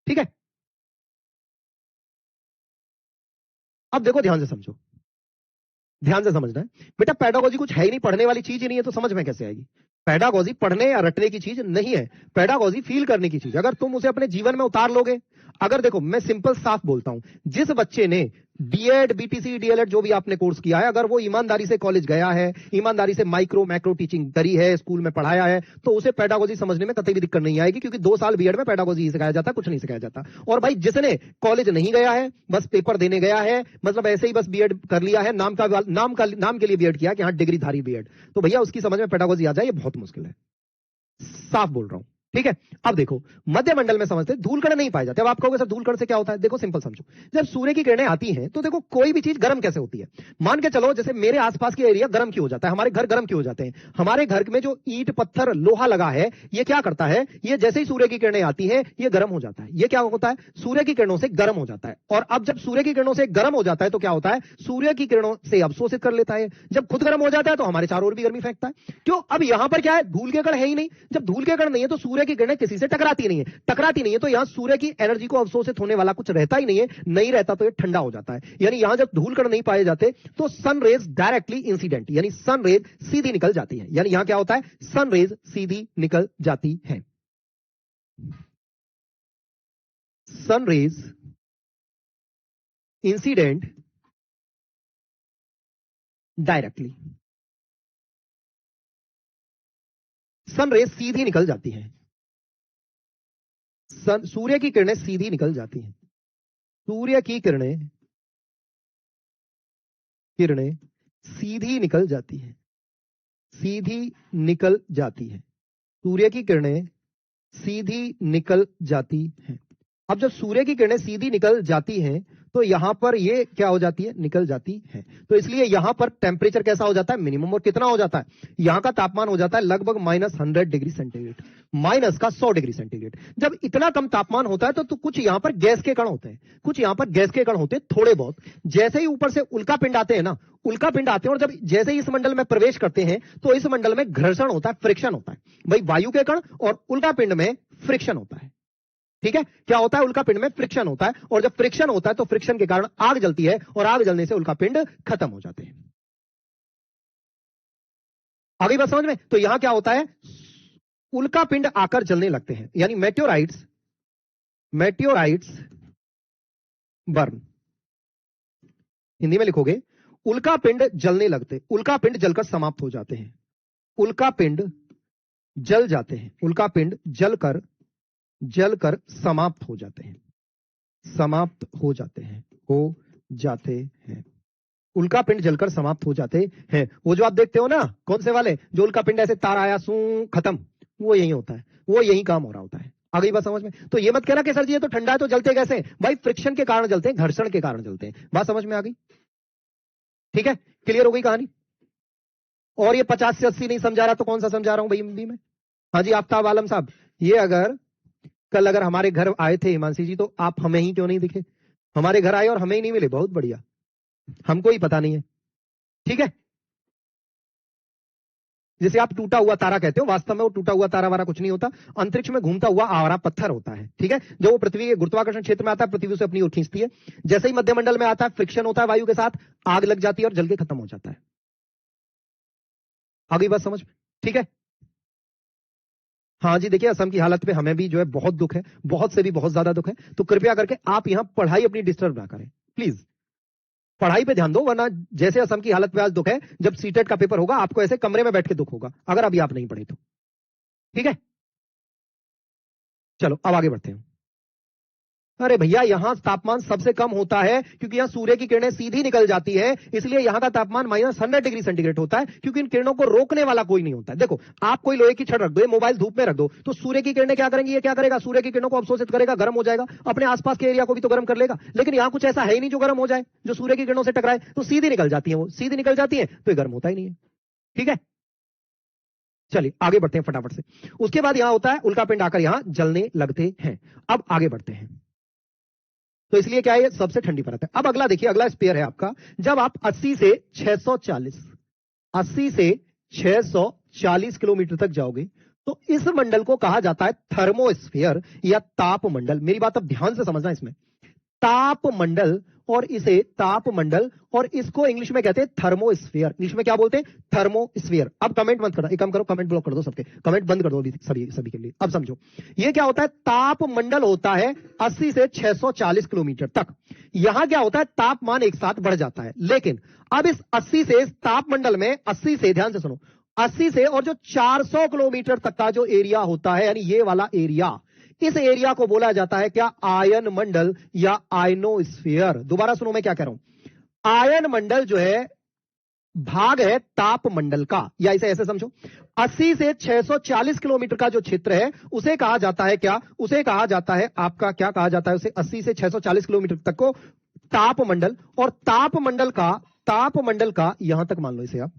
ठीक है। अब देखो ध्यान से समझो, ध्यान से समझना है बेटा। पेडागोजी कुछ है ही नहीं, पढ़ने वाली चीज ही नहीं है, तो समझ में कैसे आएगी। पेडागोजी पढ़ने या रटने की चीज नहीं है, पेडागोजी फील करने की चीज। अगर तुम उसे अपने जीवन में उतार लोगे, अगर देखो मैं सिंपल साफ बोलता हूं, जिस बच्चे ने बीएड, बीटीसी, डीएलएड जो भी आपने कोर्स किया है, अगर वो ईमानदारी से कॉलेज गया है, ईमानदारी से माइक्रो मैक्रो टीचिंग करी है, स्कूल में पढ़ाया है, तो उसे पेडागोजी समझने में कतई भी दिक्कत नहीं आएगी, क्योंकि 2 साल बीएड में पेडागोजी ही सिखाया जाता, कुछ नहीं सिखाया जाता। और भाई जिसने कॉलेज नहीं गया है, बस पेपर देने गया है, मतलब ऐसे ही बस बीएड कर लिया है, नाम के लिए बीएड किया कि हाँ डिग्रीधारी बीएड, तो भैया उसकी समझ में पेडागोजी आ जाए ये बहुत मुश्किल है, साफ बोल रहा हूं, ठीक है। अब देखो मध्य मंडल में समझते धूलकण नहीं पाए जाते। अब आप कहोगे सर धूलकण से क्या होता है, देखो सिंपल समझो, जब सूर्य की किरणें आती हैं तो देखो कोई भी चीज गर्म कैसे होती है। मान के चलो जैसे मेरे आसपास के एरिया गर्म क्यों हो जाता है, हमारे घर गर्म क्यों हो जाते हैं, हमारे घर में जो ईंट पत्थर लोहा लगा है, ये क्या करता है, ये जैसे ही सूर्य की किरणें आती है ये गर्म हो जाता है। ये क्या होता है, सूर्य की किरणों से गर्म हो जाता है। और अब जब सूर्य की किरणों से गर्म हो जाता है तो क्या होता है, सूर्य की किरणों से अवशोषित कर लेता है। जब खुद गर्म हो जाता है तो हमारे चारों ओर भी गर्मी फेंकता है। क्यों, अब यहां पर क्या है, धूल के कण है ही नहीं। जब धूल के कण नहीं है तो सूर्य की किरणें किसी से टकराती नहीं है, तो यहां सूर्य की एनर्जी को अवशोषित होने वाला कुछ रहता ही नहीं है, नहीं रहता तो ये ठंडा हो जाता है। यानी यहां जब धूल कण नहीं पाए जाते तो सन रेज डायरेक्टली इंसिडेंट, यानी सन रेज सीधी निकल जाती है। यानी यहां क्या होता है, सन रेज सीधी निकल जाती है। Sun rays incident directly, sun rays सीधी निकल जाती है, सूर्य की किरणें सीधी निकल जाती हैं, सूर्य की किरणें सीधी निकल जाती है, सीधी निकल जाती है, सूर्य की किरणें सीधी निकल जाती हैं। अब जब सूर्य की किरणें सीधी निकल जाती हैं तो यहां पर ये क्या हो जाती है, निकल जाती है। तो इसलिए यहां पर टेम्परेचर कैसा हो जाता है, मिनिमम। और कितना हो जाता है, यहां का तापमान हो जाता है लगभग -100 डिग्री सेंटीग्रेड, माइनस का 100 डिग्री सेंटीग्रेड। जब इतना कम तापमान होता है तो कुछ यहां पर गैस के कण होते हैं, कुछ यहां पर गैस के कण होते हैं थोड़े बहुत। जैसे ही ऊपर से उल्का पिंड आते हैं ना, उल्का पिंड आते हैं और जब जैसे ही इस मंडल में प्रवेश करते हैं तो इस मंडल में घर्षण होता है, फ्रिक्शन होता है। भाई वायु के कण और उल्का पिंड में फ्रिक्शन होता है, ठीक है। क्या होता है, उल्का पिंड में फ्रिक्शन होता है, और जब फ्रिक्शन होता है तो फ्रिक्शन के कारण आग जलती है, और आग जलने से उल्का पिंड खत्म हो जाते हैं। आगे बात समझ में। तो यहां क्या होता है, उल्का पिंड आकर जलने लगते हैं, यानी मेटेओराइट्स बर्न। हिंदी में लिखोगे उल्का पिंड जलने लगते, उल्का पिंड जलकर समाप्त हो जाते हैं, उल्का पिंड जल जाते हैं, उल्का पिंड जलकर समाप्त हो जाते हैं, समाप्त हो जाते हैं, उल्का पिंड जलकर समाप्त हो जाते हैं। वो जो आप देखते हो ना, कौन से वाले, जो उल्का पिंड ऐसे तार आया सू खत्म, वो यही होता है, वो यही काम हो रहा होता है। आ गई बात समझ में। तो ये मत कहना कि सर जी ये तो ठंडा है तो जलते कैसे, भाई फ्रिक्शन के कारण जलते हैं, घर्षण के कारण जलते हैं। बात समझ में आ गई, ठीक है, क्लियर हो गई कहानी। और ये 50 से 80 नहीं समझा रहा तो कौन सा समझा रहा हूं भाई हिंदी में। हाँ जी आफ्ताब आलम साहब, ये अगर कल अगर हमारे घर आए थे हिमांशी जी, तो आप हमें ही क्यों नहीं दिखे, हमारे घर आए और हमें ही नहीं मिले, बहुत बढ़िया, हमको ही पता नहीं है, ठीक है। जैसे आप टूटा हुआ तारा कहते हो, वास्तव में वो टूटा हुआ तारा वारा कुछ नहीं होता, अंतरिक्ष में घूमता हुआ आवारा पत्थर होता है, ठीक है। जब वो पृथ्वी के गुरुत्वाकर्षण क्षेत्र में आता है, पृथ्वी उसे अपनी ओर खींचती है। जैसे ही मध्यमंडल में आता है, फ्रिक्शन होता है वायु के साथ, आग लग जाती है और जल के खत्म हो जाता है। आ गई बात समझ में, ठीक है। हाँ जी, देखिए असम की हालत पे हमें भी जो है बहुत दुख है, बहुत से भी बहुत ज्यादा दुख है। तो कृपया करके आप यहां पढ़ाई अपनी डिस्टर्ब ना करें प्लीज, पढ़ाई पे ध्यान दो, वरना जैसे असम की हालत पे आज दुख है, जब सीटेट का पेपर होगा आपको ऐसे कमरे में बैठ के दुख होगा, अगर अभी आप नहीं पढ़े तो, ठीक है। चलो अब आगे बढ़ते हैं। अरे भैया यहां तापमान सबसे कम होता है क्योंकि यहां सूर्य की किरणें सीधी निकल जाती है, इसलिए यहां का तापमान -100 डिग्री सेंटीग्रेड होता है, क्योंकि इन किरणों को रोकने वाला कोई नहीं होता है। देखो आप कोई लोहे की छड़ रख दो, ये मोबाइल धूप में रख दो, तो सूर्य की किरणें क्या करेंगी, ये क्या करेगा, सूर्य की किरणों को अवशोषित करेगा, गर्म हो जाएगा, अपने आसपास के एरिया को भी तो गर्म कर लेगा। लेकिन यहां कुछ ऐसा है ही नहीं जो गर्म हो जाए, जो सूर्य की किरणों से टकराए, तो सीधी निकल जाती है, वो सीधी निकल जाती है तो ये गर्म होता ही नहीं है। ठीक है, चलिए आगे बढ़ते हैं फटाफट से। उसके बाद यहां होता है उल्का पिंड आकर यहां जलने लगते हैं। अब आगे बढ़ते हैं, तो इसलिए क्या है, ये सबसे ठंडी परत है। अब अगला देखिए, अगला स्पेयर है आपका, जब आप 80 से 640 किलोमीटर तक जाओगे तो इस मंडल को कहा जाता है थर्मोस्फीयर या तापमंडल। मेरी बात अब ध्यान से समझना, इसमें तापमंडल और इसे तापमंडल और इसको इंग्लिश में कहते हैं थर्मोस्फीयर। इंग्लिश में क्या बोलते हैं, थर्मोस्फीयर। अब कमेंट मत करना, एक काम करो, कमेंट ब्लॉक कर दो, सबके कमेंट बंद कर दो सभी के लिए। अब समझो ये क्या होता है, तापमंडल होता है 80 से 640 किलोमीटर तक। यहां क्या होता है, तापमान एक साथ बढ़ जाता है। लेकिन अब इस 80 से तापमंडल में 80 से, ध्यान से सुनो, 80 से और जो 400 किलोमीटर तक का जो एरिया होता है, यानी ये वाला एरिया, इस एरिया को बोला जाता है क्या, आयन मंडल या आयनोस्फीयर। दोबारा सुनो मैं क्या कह रहा हूं, आयन मंडल जो है भाग है तापमंडल का, या इसे ऐसे समझो, 80 से 640 किलोमीटर का जो क्षेत्र है उसे कहा जाता है क्या, उसे कहा जाता है आपका, क्या कहा जाता है उसे, 80 से 640 किलोमीटर तक को तापमंडल। और तापमंडल का यहां तक मान लो इसे आप,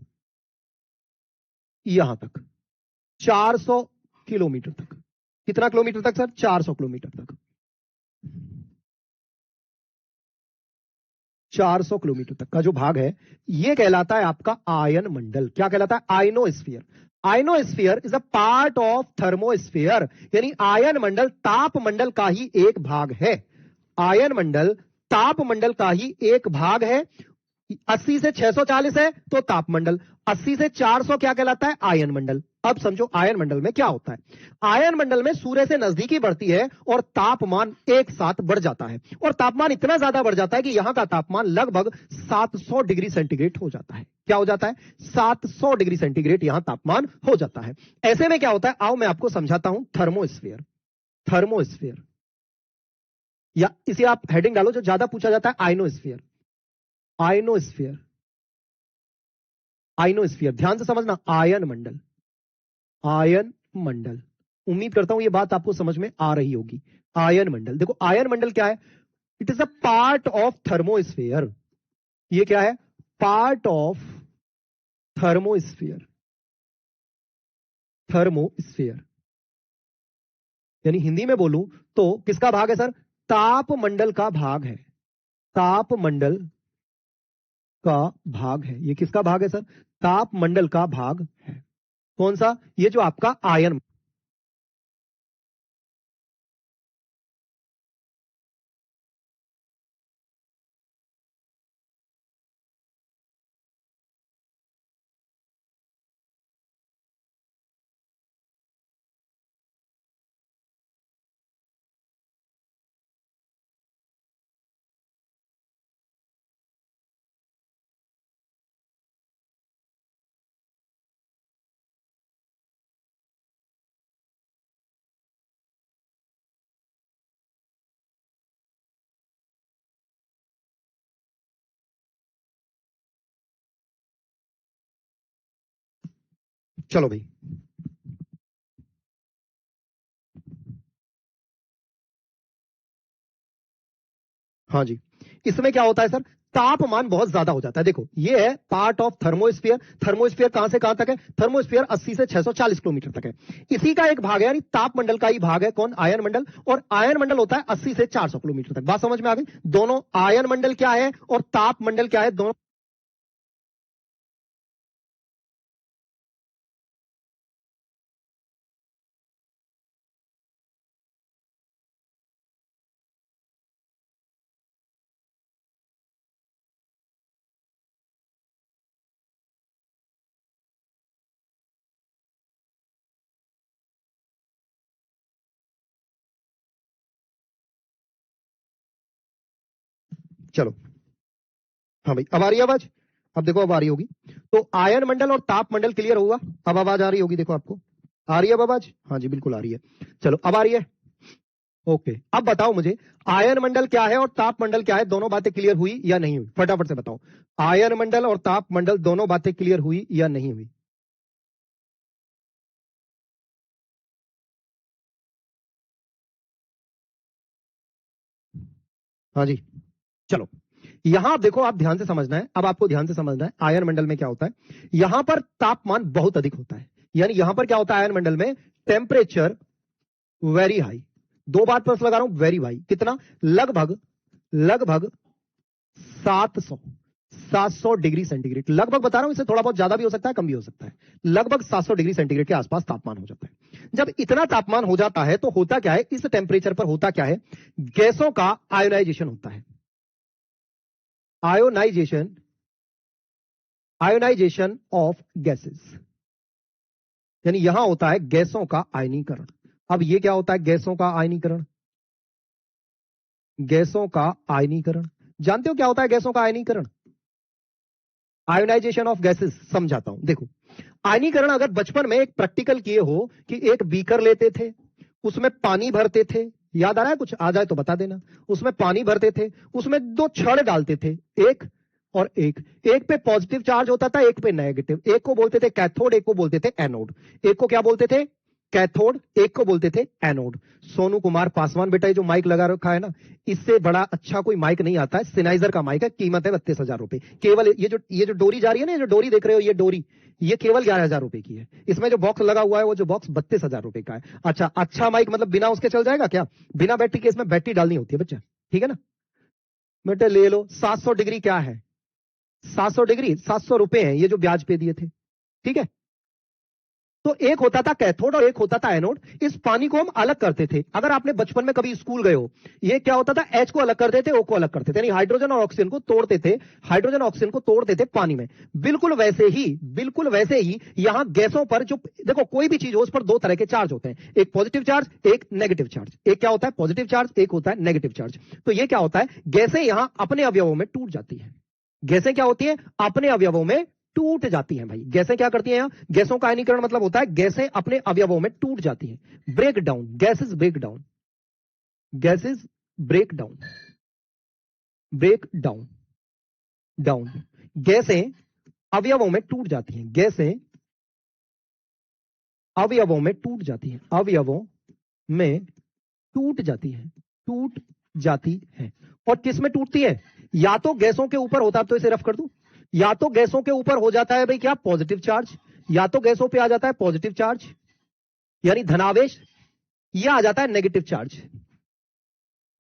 यहां तक 400 किलोमीटर तक। कितना किलोमीटर तक सर, 400 किलोमीटर तक, 400 किलोमीटर तक का जो भाग है यह कहलाता है आपका आयन मंडल। क्या कहलाता है, ionosphere. Ionosphere is a part of thermosphere, यानी आयन मंडल तापमंडल का ही एक भाग है। आयन मंडल तापमंडल का ही एक भाग है। 80 से 640 है तो तापमंडल, 80 से 400 क्या कहलाता है, आयन मंडल। अब समझो आयन मंडल में क्या होता है, आयन मंडल में सूर्य से नजदीकी बढ़ती है और तापमान एक साथ बढ़ जाता है, और तापमान इतना ज्यादा बढ़ जाता है कि यहां का तापमान लगभग 700 डिग्री सेंटीग्रेड हो जाता है। क्या हो जाता है, 700 डिग्री सेंटीग्रेड यहां तापमान हो जाता है। ऐसे में क्या होता है, आओ मैं आपको समझाता हूं, थर्मोस्फीयर। थर्मोस्फीयर, या इसे आप हेडिंग डालो जो ज्यादा पूछा जाता है, आयनोस्फीयर। आयनोस्फीयर, आयनोस्फीयर, ध्यान से समझना, आयन मंडल, आयन मंडल। उम्मीद करता हूं यह बात आपको समझ में आ रही होगी। आयन मंडल, देखो आयन मंडल क्या है, it is a part of thermosphere. ये क्या है, पार्ट ऑफ थर्मोस्फीयर। थर्मोस्फीयर यानी हिंदी में बोलूं तो किसका भाग है सर, तापमंडल का भाग है। तापमंडल का भाग है, ये किसका भाग है सर, तापमंडल का भाग है। कौन सा, ये जो आपका आयन। चलो भाई, हाँ जी, इसमें क्या होता है सर, तापमान बहुत ज्यादा हो जाता है। देखो ये है पार्ट ऑफ थर्मोस्फीयर। थर्मोस्फीयर कहां से कहां तक है, थर्मोस्फीयर 80 से 640 किलोमीटर तक है। इसी का एक भाग है, यानी तापमंडल का ही भाग है कौन, आयन मंडल। और आयन मंडल होता है 80 से 400 किलोमीटर तक। बात समझ में आ गई, दोनों आयन मंडल क्या है और तापमंडल क्या है, दोनों। चलो हाँ भाई, अब आ रही है आवाज, अब देखो अब आ रही होगी। तो आयन मंडल और तापमंडल क्लियर होगा, अब आवाज आ रही होगी, देखो आपको आ रही है अब आवाज, हाँ जी बिल्कुल आ रही है। चलो अब आ रही है, ओके, अब बताओ मुझे आयन मंडल क्या है और ताप मंडल क्या है, दोनों बातें क्लियर हुई या नहीं हुई? फटाफट से बताओ, आयन मंडल और ताप मंडल दोनों बातें क्लियर हुई या नहीं हुई? हाँ जी, चलो यहां देखो, आप ध्यान से समझना है, अब आपको ध्यान से समझना है आयन मंडल में क्या होता है। यहां पर तापमान बहुत अधिक होता है, यानी यहां पर क्या होता है आयन मंडल में, टेम्परेचर वेरी हाई। दो बार प्लस लगा रहा हूं, वेरी हाई, कितना? लगभग लगभग 700 700 डिग्री सेंटीग्रेड, लगभग बता रहा हूं, इससे थोड़ा बहुत ज्यादा भी हो सकता है, कम भी हो सकता है, लगभग 700 डिग्री सेंटीग्रेड के आसपास तापमान हो जाता है। जब इतना तापमान हो जाता है तो होता क्या है, इस टेम्परेचर पर होता क्या है, गैसों का आयोनाइजेशन होता है। आयोनाइजेशन, आयोनाइजेशन ऑफ गैसेस, यानी यहां होता है गैसों का आयनीकरण। अब ये क्या होता है, गैसों का आयनीकरण? गैसों का आयनीकरण, जानते हो क्या होता है गैसों का आयनीकरण? आयोनाइजेशन ऑफ गैसेस समझाता हूं, देखो। आयनीकरण अगर बचपन में एक प्रैक्टिकल किए हो कि एक बीकर लेते थे, उसमें पानी भरते थे, याद आ रहा है कुछ? आ जाए तो बता देना। उसमें पानी भरते थे, उसमें दो छड़ डालते थे, एक और एक, एक पे पॉजिटिव चार्ज होता था, एक पे नेगेटिव, एक को बोलते थे कैथोड, एक को बोलते थे एनोड। एक को क्या बोलते थे? कैथोड, एक को बोलते थे एनोड। सोनू कुमार पासवान बेटा, ये जो माइक लगा रखा है ना, इससे बड़ा अच्छा कोई माइक नहीं आता है, सिनाइजर का माइक है, कीमत है 32,000 रुपए। केवल ये जो डोरी जा रही है ना, ये जो डोरी देख रहे हो, ये डोरी, ये केवल 11,000 रुपए की है। इसमें जो बॉक्स लगा हुआ है, वो जो बॉक्स 32,000 रुपए का है। अच्छा, अच्छा माइक मतलब बिना उसके चल जाएगा क्या? बिना बैटरी के, इसमें बैटरी डालनी होती है बच्चा, ठीक है ना? बेटे ले लो। 700 डिग्री क्या है? 700 डिग्री 700 रुपए है, ये जो ब्याज पे दिए थे, ठीक है? तो एक होता था कैथोड और एक होता था एनोड। इस पानी को हम अलग करते थे। अगर आपने बचपन में कभी स्कूल गए हो, ये क्या होता था, एच को अलग करते थे, ओ को अलग करते थे, यानी हाइड्रोजन और ऑक्सीजन को तोड़ते थे, हाइड्रोजन ऑक्सीजन को तोड़ते थे पानी में। बिल्कुल वैसे ही यहां गैसों पर जो, देखो कोई भी चीज हो, उस पर दो तरह के चार्ज होते हैं, एक पॉजिटिव चार्ज, एक नेगेटिव चार्ज। एक क्या होता है? पॉजिटिव चार्ज, एक होता है नेगेटिव चार्ज। तो ये क्या होता है, गैसें यहां अपने अवयवों में टूट जाती है। गैसें क्या होती है? अपने अवयवों में टूट जाती हैं भाई। गैसें क्या करती हैं यहां? गैसों का आयनीकरण मतलब होता है गैसें अपने अवयवों में टूट जाती हैं। Break down, gases break down, gases break down, break down, down. गैसें अवयवों में टूट जाती हैं, गैसें अवयवों में टूट जाती हैं, अवयवों में टूट जाती है, टूट जाती है। और किस में टूटती है? या तो गैसों के ऊपर होता है, तो इसे रफ कर दूं, या तो गैसों के ऊपर हो जाता है भाई क्या, पॉजिटिव चार्ज, या तो गैसों पे आ जाता है पॉजिटिव चार्ज यानी धनावेश, या आ जाता है नेगेटिव चार्ज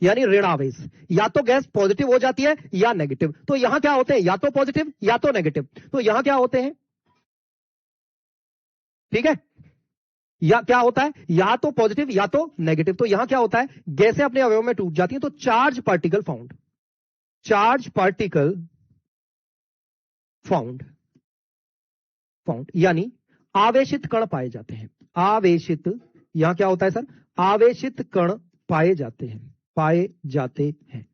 यानी ऋणावेश। या तो गैस पॉजिटिव हो जाती है या नेगेटिव। तो यहां क्या होते हैं, या तो पॉजिटिव या तो नेगेटिव। तो यहां क्या होते हैं, ठीक है? या क्या होता है, या तो पॉजिटिव या तो नेगेटिव। तो यहां क्या होता है, गैसें अपने अवयव में टूट जाती हैं, तो charge particle found, charge particle found, found यानी आवेशित कण पाए जाते हैं। आवेशित, यहां क्या होता है सर, आवेशित कण पाए जाते हैं, पाए जाते हैं।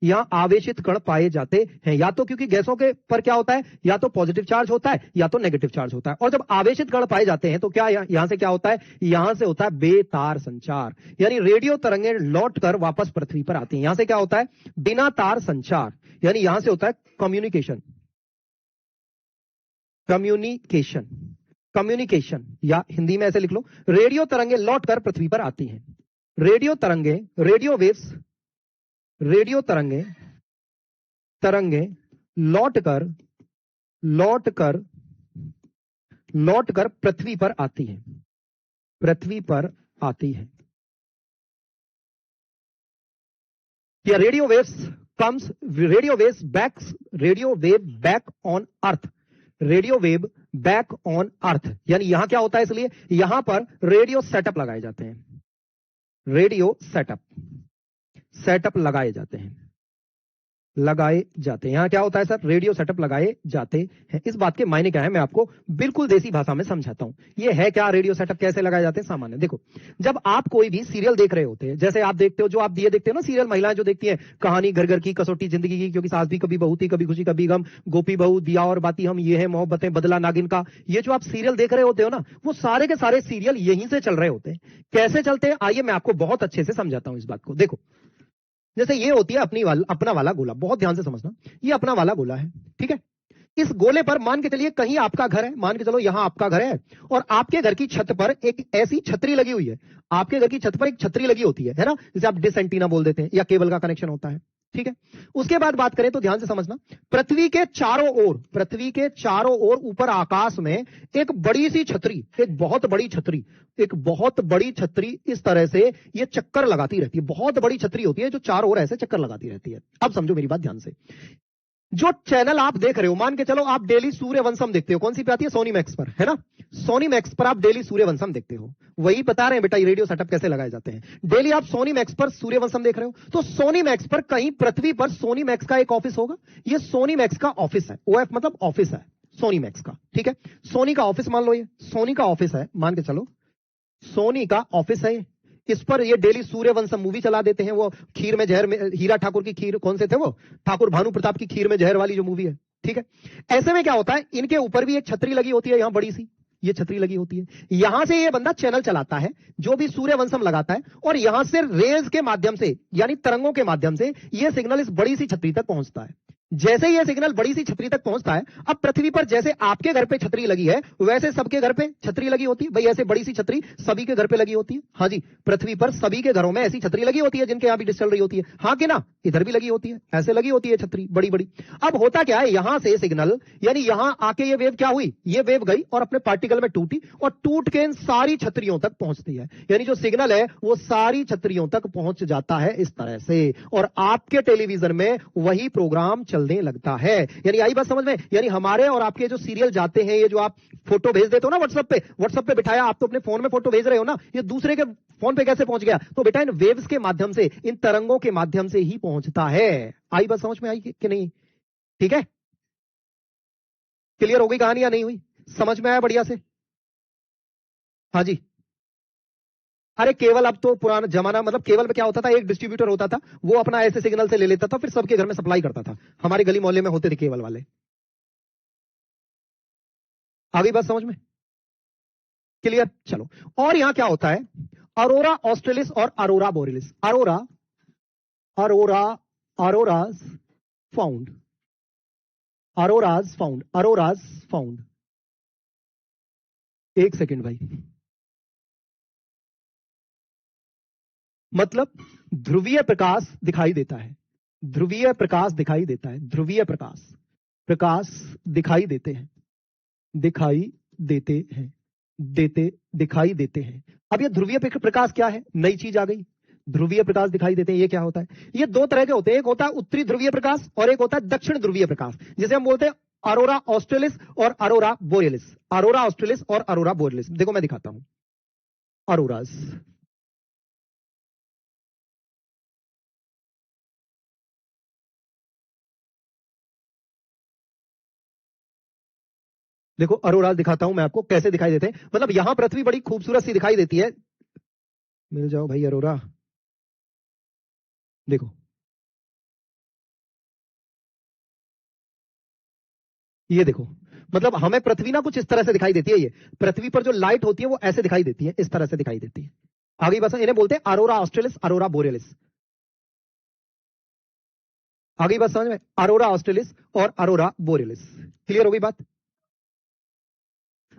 यहां आवेशित कण पाए जाते हैं, या तो क्योंकि गैसों के पर क्या होता है, या तो पॉजिटिव चार्ज होता है या तो नेगेटिव चार्ज होता है। और जब आवेशित कण पाए जाते हैं तो क्या यहां से क्या होता है, यहां से होता है बेतार संचार, यानी रेडियो तरंगें लौट कर वापस पृथ्वी पर आती हैं। यहां से क्या होता है, बिना तार संचार, यानी यहां से होता है कम्युनिकेशन, कम्युनिकेशन, कम्युनिकेशन, या हिंदी में ऐसे लिख लो, रेडियो तरंगें लौटकर पृथ्वी पर आती हैं। रेडियो तरंगें, रेडियो वेव्स, रेडियो तरंगें, तरंगें लौटकर लौटकर लौटकर पृथ्वी पर आती हैं, पृथ्वी पर आती है। या radio waves comes, radio waves backs, radio wave back on earth, radio wave back on earth, यानी यहां क्या होता है, इसलिए यहां पर रेडियो सेटअप लगाए जाते हैं, रेडियो सेटअप, सेटअप लगाए जाते हैं। लगाए जाते हैं। यहां क्या होता है सर? रेडियो सेटअप लगाए जाते हैं। इस बात के मायने क्या है मैं आपको बिल्कुल देसी भाषा में समझाता हूं। ये है क्या रेडियो सेटअप, कैसे लगाए जाते हैं? सामान्य देखो, जब आप कोई भी सीरियल देख रहे होते हैं, जैसे आप देखते हो, जो आप ये देखते हो ना सीरियल, महिलाएं जो देखती है कहानी घर घर की, कसौटी जिंदगी की, क्योंकि सास भी कभी बहू थी, कभी खुशी कभी गम, गोपी बहू, दिया और बाती हम, ये है मोहब्बतें, बदला नागिन का, ये जो आप सीरियल देख रहे होते हो ना, वो सारे के सारे सीरियल यहीं से चल रहे होते हैं। कैसे चलते हैं आइए मैं आपको बहुत अच्छे से समझाता हूं इस बात को। देखो, जैसे ये होती है अपना वाला गोला, बहुत ध्यान से समझना, ये अपना वाला गोला है, ठीक है। इस गोले पर मान के चलिए कहीं आपका घर है, मान के चलो यहां आपका घर है, और आपके घर की छत पर एक ऐसी छतरी लगी हुई है। आपके घर की छत पर एक छतरी लगी होती है ना, जिसे आप डिश एंटीना बोल देते हैं, या केबल का कनेक्शन होता है, ठीक है। उसके बाद बात करें तो ध्यान से समझना, पृथ्वी के चारों ओर ऊपर आकाश में एक बड़ी सी छतरी, एक बहुत बड़ी छतरी इस तरह से ये चक्कर लगाती रहती है। बहुत बड़ी छतरी होती है जो चारों ओर ऐसे चक्कर लगाती रहती है। अब समझो मेरी बात ध्यान से, जो चैनल आप देख रहे हो, मान के चलो आप डेली सूर्यवंशम देखते हो, कौन सी पे आती है? सोनी मैक्स पर, है ना। सोनी मैक्स पर आप डेली सूर्यवंशम देखते हो, वही बता रहे हैं बेटा ये रेडियो सेटअप कैसे लगाए जाते हैं। डेली आप सोनी मैक्स पर सूर्यवंशम देख रहे हो, तो सोनी मैक्स पर कहीं पृथ्वी पर सोनी मैक्स का एक ऑफिस होगा। ये सोनी मैक्स का ऑफिस है, ओएफ मतलब ऑफिस है सोनी मैक्स का, ठीक है। सोनी का ऑफिस मान लो, ये सोनी का ऑफिस है, मान के चलो सोनी का ऑफिस है। इस पर ये डेली सूर्यवंशम मूवी चला देते हैं, वो खीर में जहर में, हीरा ठाकुर की खीर, कौन से थे वो, ठाकुर भानु प्रताप की खीर में जहर वाली जो मूवी है, ठीक है। ऐसे में क्या होता है, इनके ऊपर भी एक छतरी लगी होती है, यहां बड़ी सी ये छतरी लगी होती है। यहां से ये बंदा चैनल चलाता है, जो भी सूर्यवंशम लगाता है, और यहां से रेज के माध्यम से, यानी तरंगों के माध्यम से ये सिग्नल इस बड़ी सी छतरी तक पहुंचता है। जैसे ये सिग्नल बड़ी सी छतरी तक पहुंचता है, अब पृथ्वी पर जैसे आपके घर पे छतरी लगी है, वैसे सबके घर पे छतरी लगी होती है। भाई ऐसे बड़ी सी छतरी सभी के घर पे लगी होती है। हाँ जी, पृथ्वी पर सभी के घरों में ऐसी छतरी लगी होती है, जिनके यहां भी डिश चल रही होती है, हाँ कि ना। इधर भी लगी होती है, ऐसे लगी होती है छतरी बड़ी बड़ी। अब होता क्या है, यहां से सिग्नल, यानी यहां आके ये वेव क्या हुई, ये वेव गई और अपने पार्टिकल में टूटी, और टूट के इन सारी छतरियों तक पहुंचती है। यानी जो सिग्नल है वो सारी छतरियों तक पहुंच जाता है इस तरह से, और आपके टेलीविजन में वही प्रोग्राम चलने लगता है। यानी आई बात समझ में? यानी हमारे और आपके जो सीरियल जाते हैं, ये जो आप फोटो भेज देते हो ना व्हाट्सएप पे बिठाया, आप तो अपने फोन में फोटो भेज रहे हो ना, ये दूसरे के फोन पे कैसे पहुंच गया? तो बेटा इन वेव्स के माध्यम से, इन तरंगों के माध्यम से ही पहुंचता है। आई बात समझ में आई कि नहीं? ठीक है, क्लियर हो गई कहानी या नहीं हुई? समझ में आया बढ़िया से? हाँ जी। अरे केवल अब तो पुराना जमाना, मतलब केवल में क्या होता था, एक डिस्ट्रीब्यूटर होता था, वो अपना ऐसे सिग्नल से ले लेता था, फिर सबके घर में सप्लाई करता था। हमारे गली मोहल्ले में होते थे केबल वाले। आ गई बात समझ में? क्लियर? चलो, और यहां क्या होता है, अरोरा ऑस्ट्रेलिस और अरोरा बोरिलिस, अरोरा अरोरा अरोराज फाउंड, अरोराज फाउंड। एक सेकंड भाई, मतलब ध्रुवीय प्रकाश दिखाई देता है, ध्रुवीय प्रकाश दिखाई देता है, ध्रुवीय प्रकाश दिखाई देते हैं, दिखाई देते हैं, दिखाई देते हैं। अब ये ध्रुवीय प्रकाश क्या है? नई चीज आ गई, ध्रुवीय प्रकाश दिखाई देते हैं। ये क्या होता है? ये दो तरह के होते हैं, एक होता है उत्तरी ध्रुवीय प्रकाश और एक होता है दक्षिण ध्रुवीय प्रकाश, जिसे हम बोलते हैं अरोरा ऑस्ट्रेलिस और अरोरा बोरियलिस। अरोरा ऑस्ट्रेलिस और अरोरा बोरियलिस, देखो मैं दिखाता हूं। अरोरास, देखो अरोरास दिखाता हूं मैं आपको कैसे दिखाई देते हैं। मतलब यहां पृथ्वी बड़ी खूबसूरत सी दिखाई देती है, मिल जाओ भाई अरोरा, देखो ये देखो, मतलब हमें पृथ्वी ना कुछ इस तरह से दिखाई देती है। ये पृथ्वी पर जो लाइट होती है वो ऐसे दिखाई देती है, इस तरह से दिखाई देती है। आगे बस इन्हें बोलते हैं अरोरा ऑस्ट्रेलिस, अरोरा बोरियलिस। आगे बात समझ में? अरोरा ऑस्ट्रेलिस और अरोरा बोरियलिस। क्लियर हो गई बात?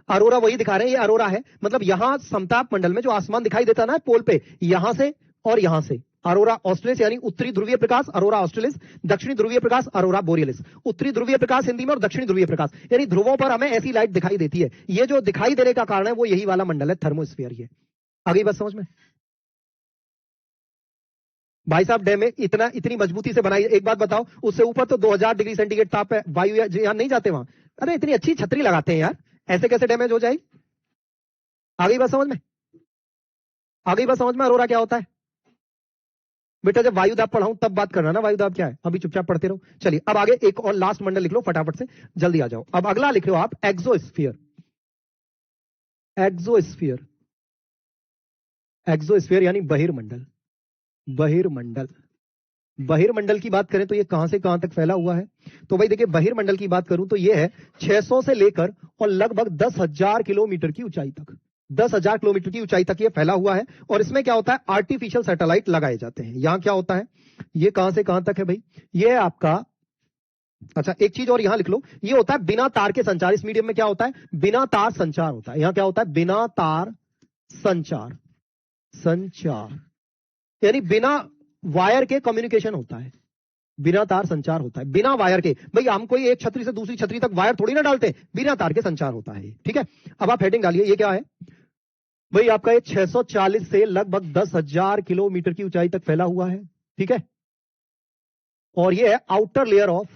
अरोरा वही दिखा रहे हैं, ये अरोरा है, मतलब यहां समताप मंडल में जो आसमान दिखाई देता है ना पोल पे, यहां से और यहां से, अरोरा ऑस्ट्रेलिस यानी उत्तरी ध्रुवीय प्रकाश अरोरा ऑस्ट्रेलिस, दक्षिणी ध्रुवीय प्रकाश अरोरा बोरियलिस। उत्तरी ध्रुवीय प्रकाश हिंदी में और दक्षिणी ध्रुवीय प्रकाश, यानी ध्रुवों पर हमें ऐसी लाइट दिखाई देती है। ये जो दिखाई देने का कारण है वो यही वाला मंडल है, थर्मोस्फीयर। ये आगे बात समझ में? भाई साहब डैम में इतनी मजबूती से बनाई, एक बात बताओ, उससे ऊपर तो 2000 डिग्री सेंटीग्रेड ताप है, वायु यहां नहीं जाते वहां। अरे इतनी अच्छी छतरी लगाते हैं यार, ऐसे कैसे डैमेज हो जाए? आगे बात समझ में? आगे बात समझ में? अरोरा क्या होता है? बेटा जब वायुदाब पढ़ाऊं तब बात करना ना, वायुदाब क्या है, अभी चुपचाप पढ़ते रहो। चलिए अब आगे एक और लास्ट मंडल लिख लो फटाफट से, जल्दी आ जाओ। अब अगला लिख लो आप एक्सोस्फीयर। एक्सोस्फीयर, एक्सोस्फीयर यानी बहिर्मंडल। बहिर्मंडल, बहिर्मंडल की बात करें तो ये कहां से कहां तक फैला हुआ है? तो भाई देखिए बहिर्मंडल की बात करूं तो ये है 600 से लेकर और लगभग 10,000 किलोमीटर की ऊंचाई तक, 10,000 किलोमीटर की ऊंचाई तक ये फैला हुआ है। और इसमें क्या होता है, आर्टिफिशियल सैटेलाइट लगाए जाते हैं। यहां क्या होता है, ये कहां से कहां तक है भाई, ये है आपका, अच्छा एक चीज और यहां लिख लो, ये होता है बिना तार के संचार। इस मीडियम में क्या होता है, बिना तार संचार होता है। यहां क्या होता है, बिना तार संचार, संचार यानी बिना वायर के कम्युनिकेशन होता है, बिना तार संचार होता है, बिना वायर के। भाई हम कोई एक छतरी से दूसरी छतरी तक वायर थोड़ी ना डालते, बिना तार के संचार होता है। ठीक है, अब आप हेडिंग डालिए, ये क्या है भाई, आपका ये 640 से लगभग 10,000 किलोमीटर की ऊंचाई तक फैला हुआ है। ठीक है, और ये है outer layer of,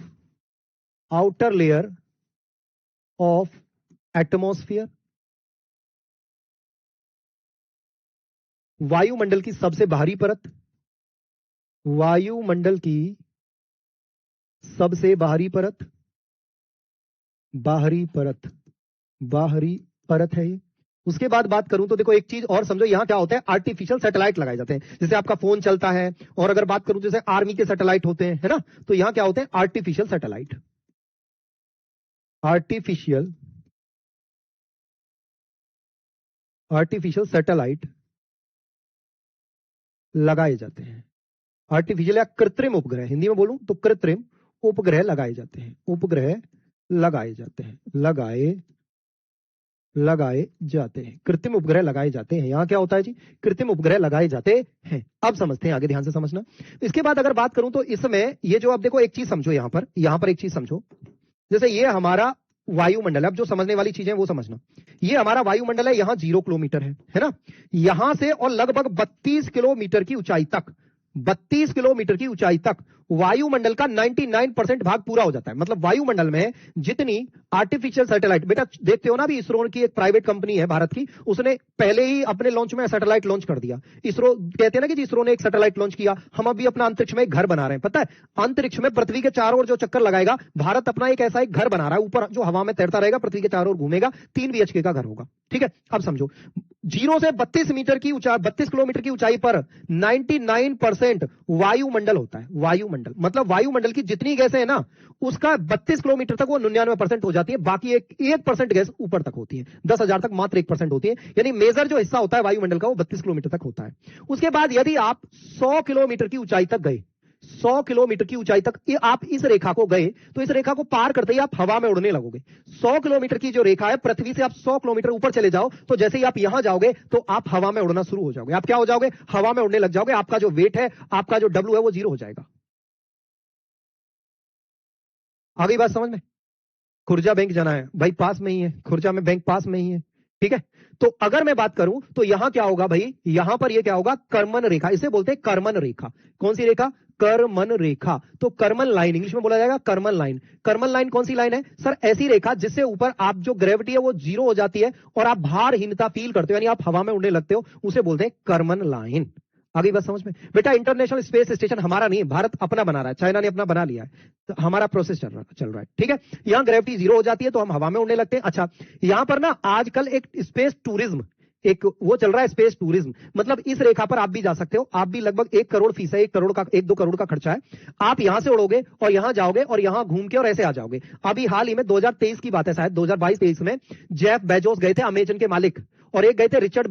outer layer of atmosphere, वायुमंडल की सबसे बाहरी परत, वायुमंडल की सबसे बाहरी परत, बाहरी परत, बाहरी परत है ये। उसके बाद बात करूं तो देखो एक चीज और समझो, यहां क्या होता है, आर्टिफिशियल सैटेलाइट लगाए जाते हैं। जैसे आपका फोन चलता है, और अगर बात करूं जैसे आर्मी के सैटेलाइट होते हैं, है ना, तो यहां क्या होते हैं, artificial satellite, artificial, artificial satellite लगाए जाते हैं। आर्टिफिशियल या कृत्रिम उपग्रह, हिंदी में बोलूं तो कृत्रिम उपग्रह लगाए जाते हैं, उपग्रह लगाए जाते हैं, लगाए जाते हैं, कृत्रिम उपग्रह लगाए जाते हैं। यहां क्या होता है जी, कृत्रिम उपग्रह लगाए जाते हैं। अब समझते हैं आगे, ध्यान से समझना। इसके बाद अगर बात करूं तो इसमें ये जो, अब देखो एक चीज समझो, यहां पर एक चीज समझो, जैसे ये हमारा वायुमंडल है। अब जो समझने वाली चीजें वो समझना, ये हमारा वायुमंडल है, यहां 0 किलोमीटर है ना, यहां से और लगभग 32 किलोमीटर की ऊंचाई तक, 32 किलोमीटर की ऊंचाई तक वायुमंडल का 99% भाग पूरा हो जाता है। मतलब वायुमंडल में जितनी आर्टिफिशियल सैटेलाइट, बेटा देखते हो ना, अभी इसरो की एक प्राइवेट कंपनी है भारत की, उसने पहले ही अपने लॉन्च में सैटेलाइट लॉन्च कर दिया। इसरो कहते हैं ना कि इसरो ने एक सैटेलाइट लॉन्च किया, हम अभी अपना अंतरिक्ष में एक घर बना रहे हैं। पता है, अंतरिक्ष में पृथ्वी के चारों ओर जो चक्कर लगाएगा, भारत अपना एक ऐसा एक घर बना रहा है, ऊपर जो हवा में तैरता रहेगा, पृथ्वी के चारों ओर घूमेगा, 3 BHK का घर होगा। ठीक है, अब समझो, 0 से 32 मीटर की ऊंचाई, 32 किलोमीटर की ऊंचाई पर 99% वायुमंडल होता है। वायुमंडल मतलब वायुमंडल की जितनी गैसें है ना, उसका 32 किलोमीटर तक वो 99% हो जाती है, बाकी 1% गैस ऊपर तक होती है। 10,000 तक मात्र 1% होती है, यानी मेजर जो हिस्सा होता है वायुमंडल का वो 32 किलोमीटर तक होता है। उसके बाद यदि आप 100 किलोमीटर की ऊंचाई तक गए, 100 किलोमीटर की ऊंचाई तक आप इस रेखा को गए, तो इस रेखा को पार करते ही आप हवा में उड़ने लगोगे। 100 किलोमीटर की जो रेखा है, पृथ्वी से आप 100 किलोमीटर ऊपर चले जाओ, तो जैसे ही आप यहां जाओगे तो आप हवा में उड़ना शुरू हो जाओगे। आप क्या हो जाओगे, हवा में उड़ने लग जाओगे। आपका जो वेट है, आपका जो W है, वो 0 हो जाएगा। आ गई बात समझ में? खुर्जा बैंक जाना है भाई, पास में ही है, खुर्जा में बैंक पास में ही है। ठीक है, तो अगर मैं बात करूं तो यहां क्या होगा भाई, यहां पर ये क्या होगा, कर्मन रेखा, इसे बोलते हैं कर्मन रेखा। कौन सी रेखा, कर्मन रेखा। तो कर्मन लाइन इंग्लिश में बोला जाएगा कर्मन लाइन। कर्मन लाइन कौन सी लाइन है सर, ऐसी रेखा जिससे ऊपर आप जो ग्रेविटी है वो 0 हो जाती है और आप भारहीनता फील करते हो, यानी आप हवा में उड़ने लगते हो, उसे बोलते हैं कर्मन लाइन। आगे बात समझ में? बेटा इंटरनेशनल स्पेस स्टेशन हमारा नहीं है, भारत अपना बना रहा है, चाइना ने अपना बना लिया है, तो हमारा प्रोसेस चल रहा है। ठीक है, यहां ग्रेविटी 0 हो जाती है तो हम हवा में उड़ने लगते हैं। अच्छा, यहां पर ना आजकल एक स्पेस टूरिज्म, एक वो चल रहा है, स्पेस टूरिज्म। मतलब इस रेखा पर आप भी जा सकते हो, आप भी लगभग 1 करोड़ फीस है, 1-2 करोड़ का खर्चा है। आप यहां से उड़ोगे और यहां जाओगे और यहां घूम के और ऐसे आ जाओगे। अभी हाल ही में 2023 की बात है, शायद 2022-23 में जेफ बेजोस गए थे, अमेजन के मालिक, और एक गए थे रिचर्ड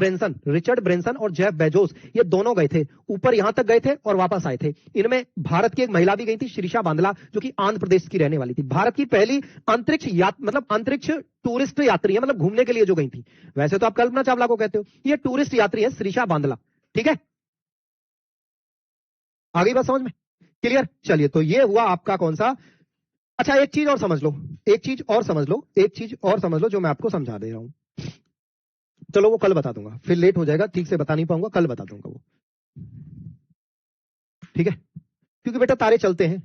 ब्रेंसन और जेफ बेजोस, ये दोनों गए थे ऊपर, यहां तक गए थे और वापस आए थे। इनमें भारत की एक महिला भी गई थी, शिरीषा बांदला, जो कि आंध्र प्रदेश की रहने वाली थी। भारत की पहली अंतरिक्ष मतलब अंतरिक्ष टूरिस्ट यात्री है, मतलब घूमने के लिए जो गई थी। वैसे तो आप कल्पना चावला को कहते हो, ये टूरिस्ट यात्री है शिरीषा बांदला। ठीक है, आ गई बात समझ में? क्लियर? चलिए, तो ये हुआ आपका कौन सा। अच्छा, एक चीज और समझ लो, एक चीज और समझ लो, एक चीज और समझ लो जो मैं आपको समझा दे रहा हूं। चलो वो कल बता दूंगा, फिर लेट हो जाएगा, ठीक से बता नहीं पाऊंगा, कल बता दूंगा वो। ठीक है, क्योंकि बेटा तारे चलते हैं।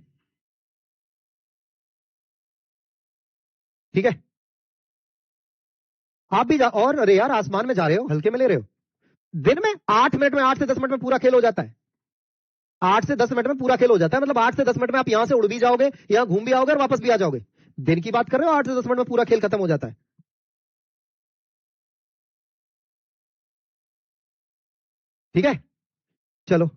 ठीक है, आप भी और अरे यार, आसमान में जा रहे हो, हल्के में ले रहे हो। दिन में 8 मिनट में, 8 से 10 मिनट में पूरा खेल हो जाता है। 8 से 10 मिनट में पूरा खेल हो जाता है, मतलब 8 से 10 मिनट में आप यहां से उड़ भी जाओगे, यहां घूम भी आओगे और वापस भी आ जाओगे। दिन की बात कर रहे हो, 8 से 10 मिनट में पूरा खेल खत्म हो जाता है। ठीक है, चलो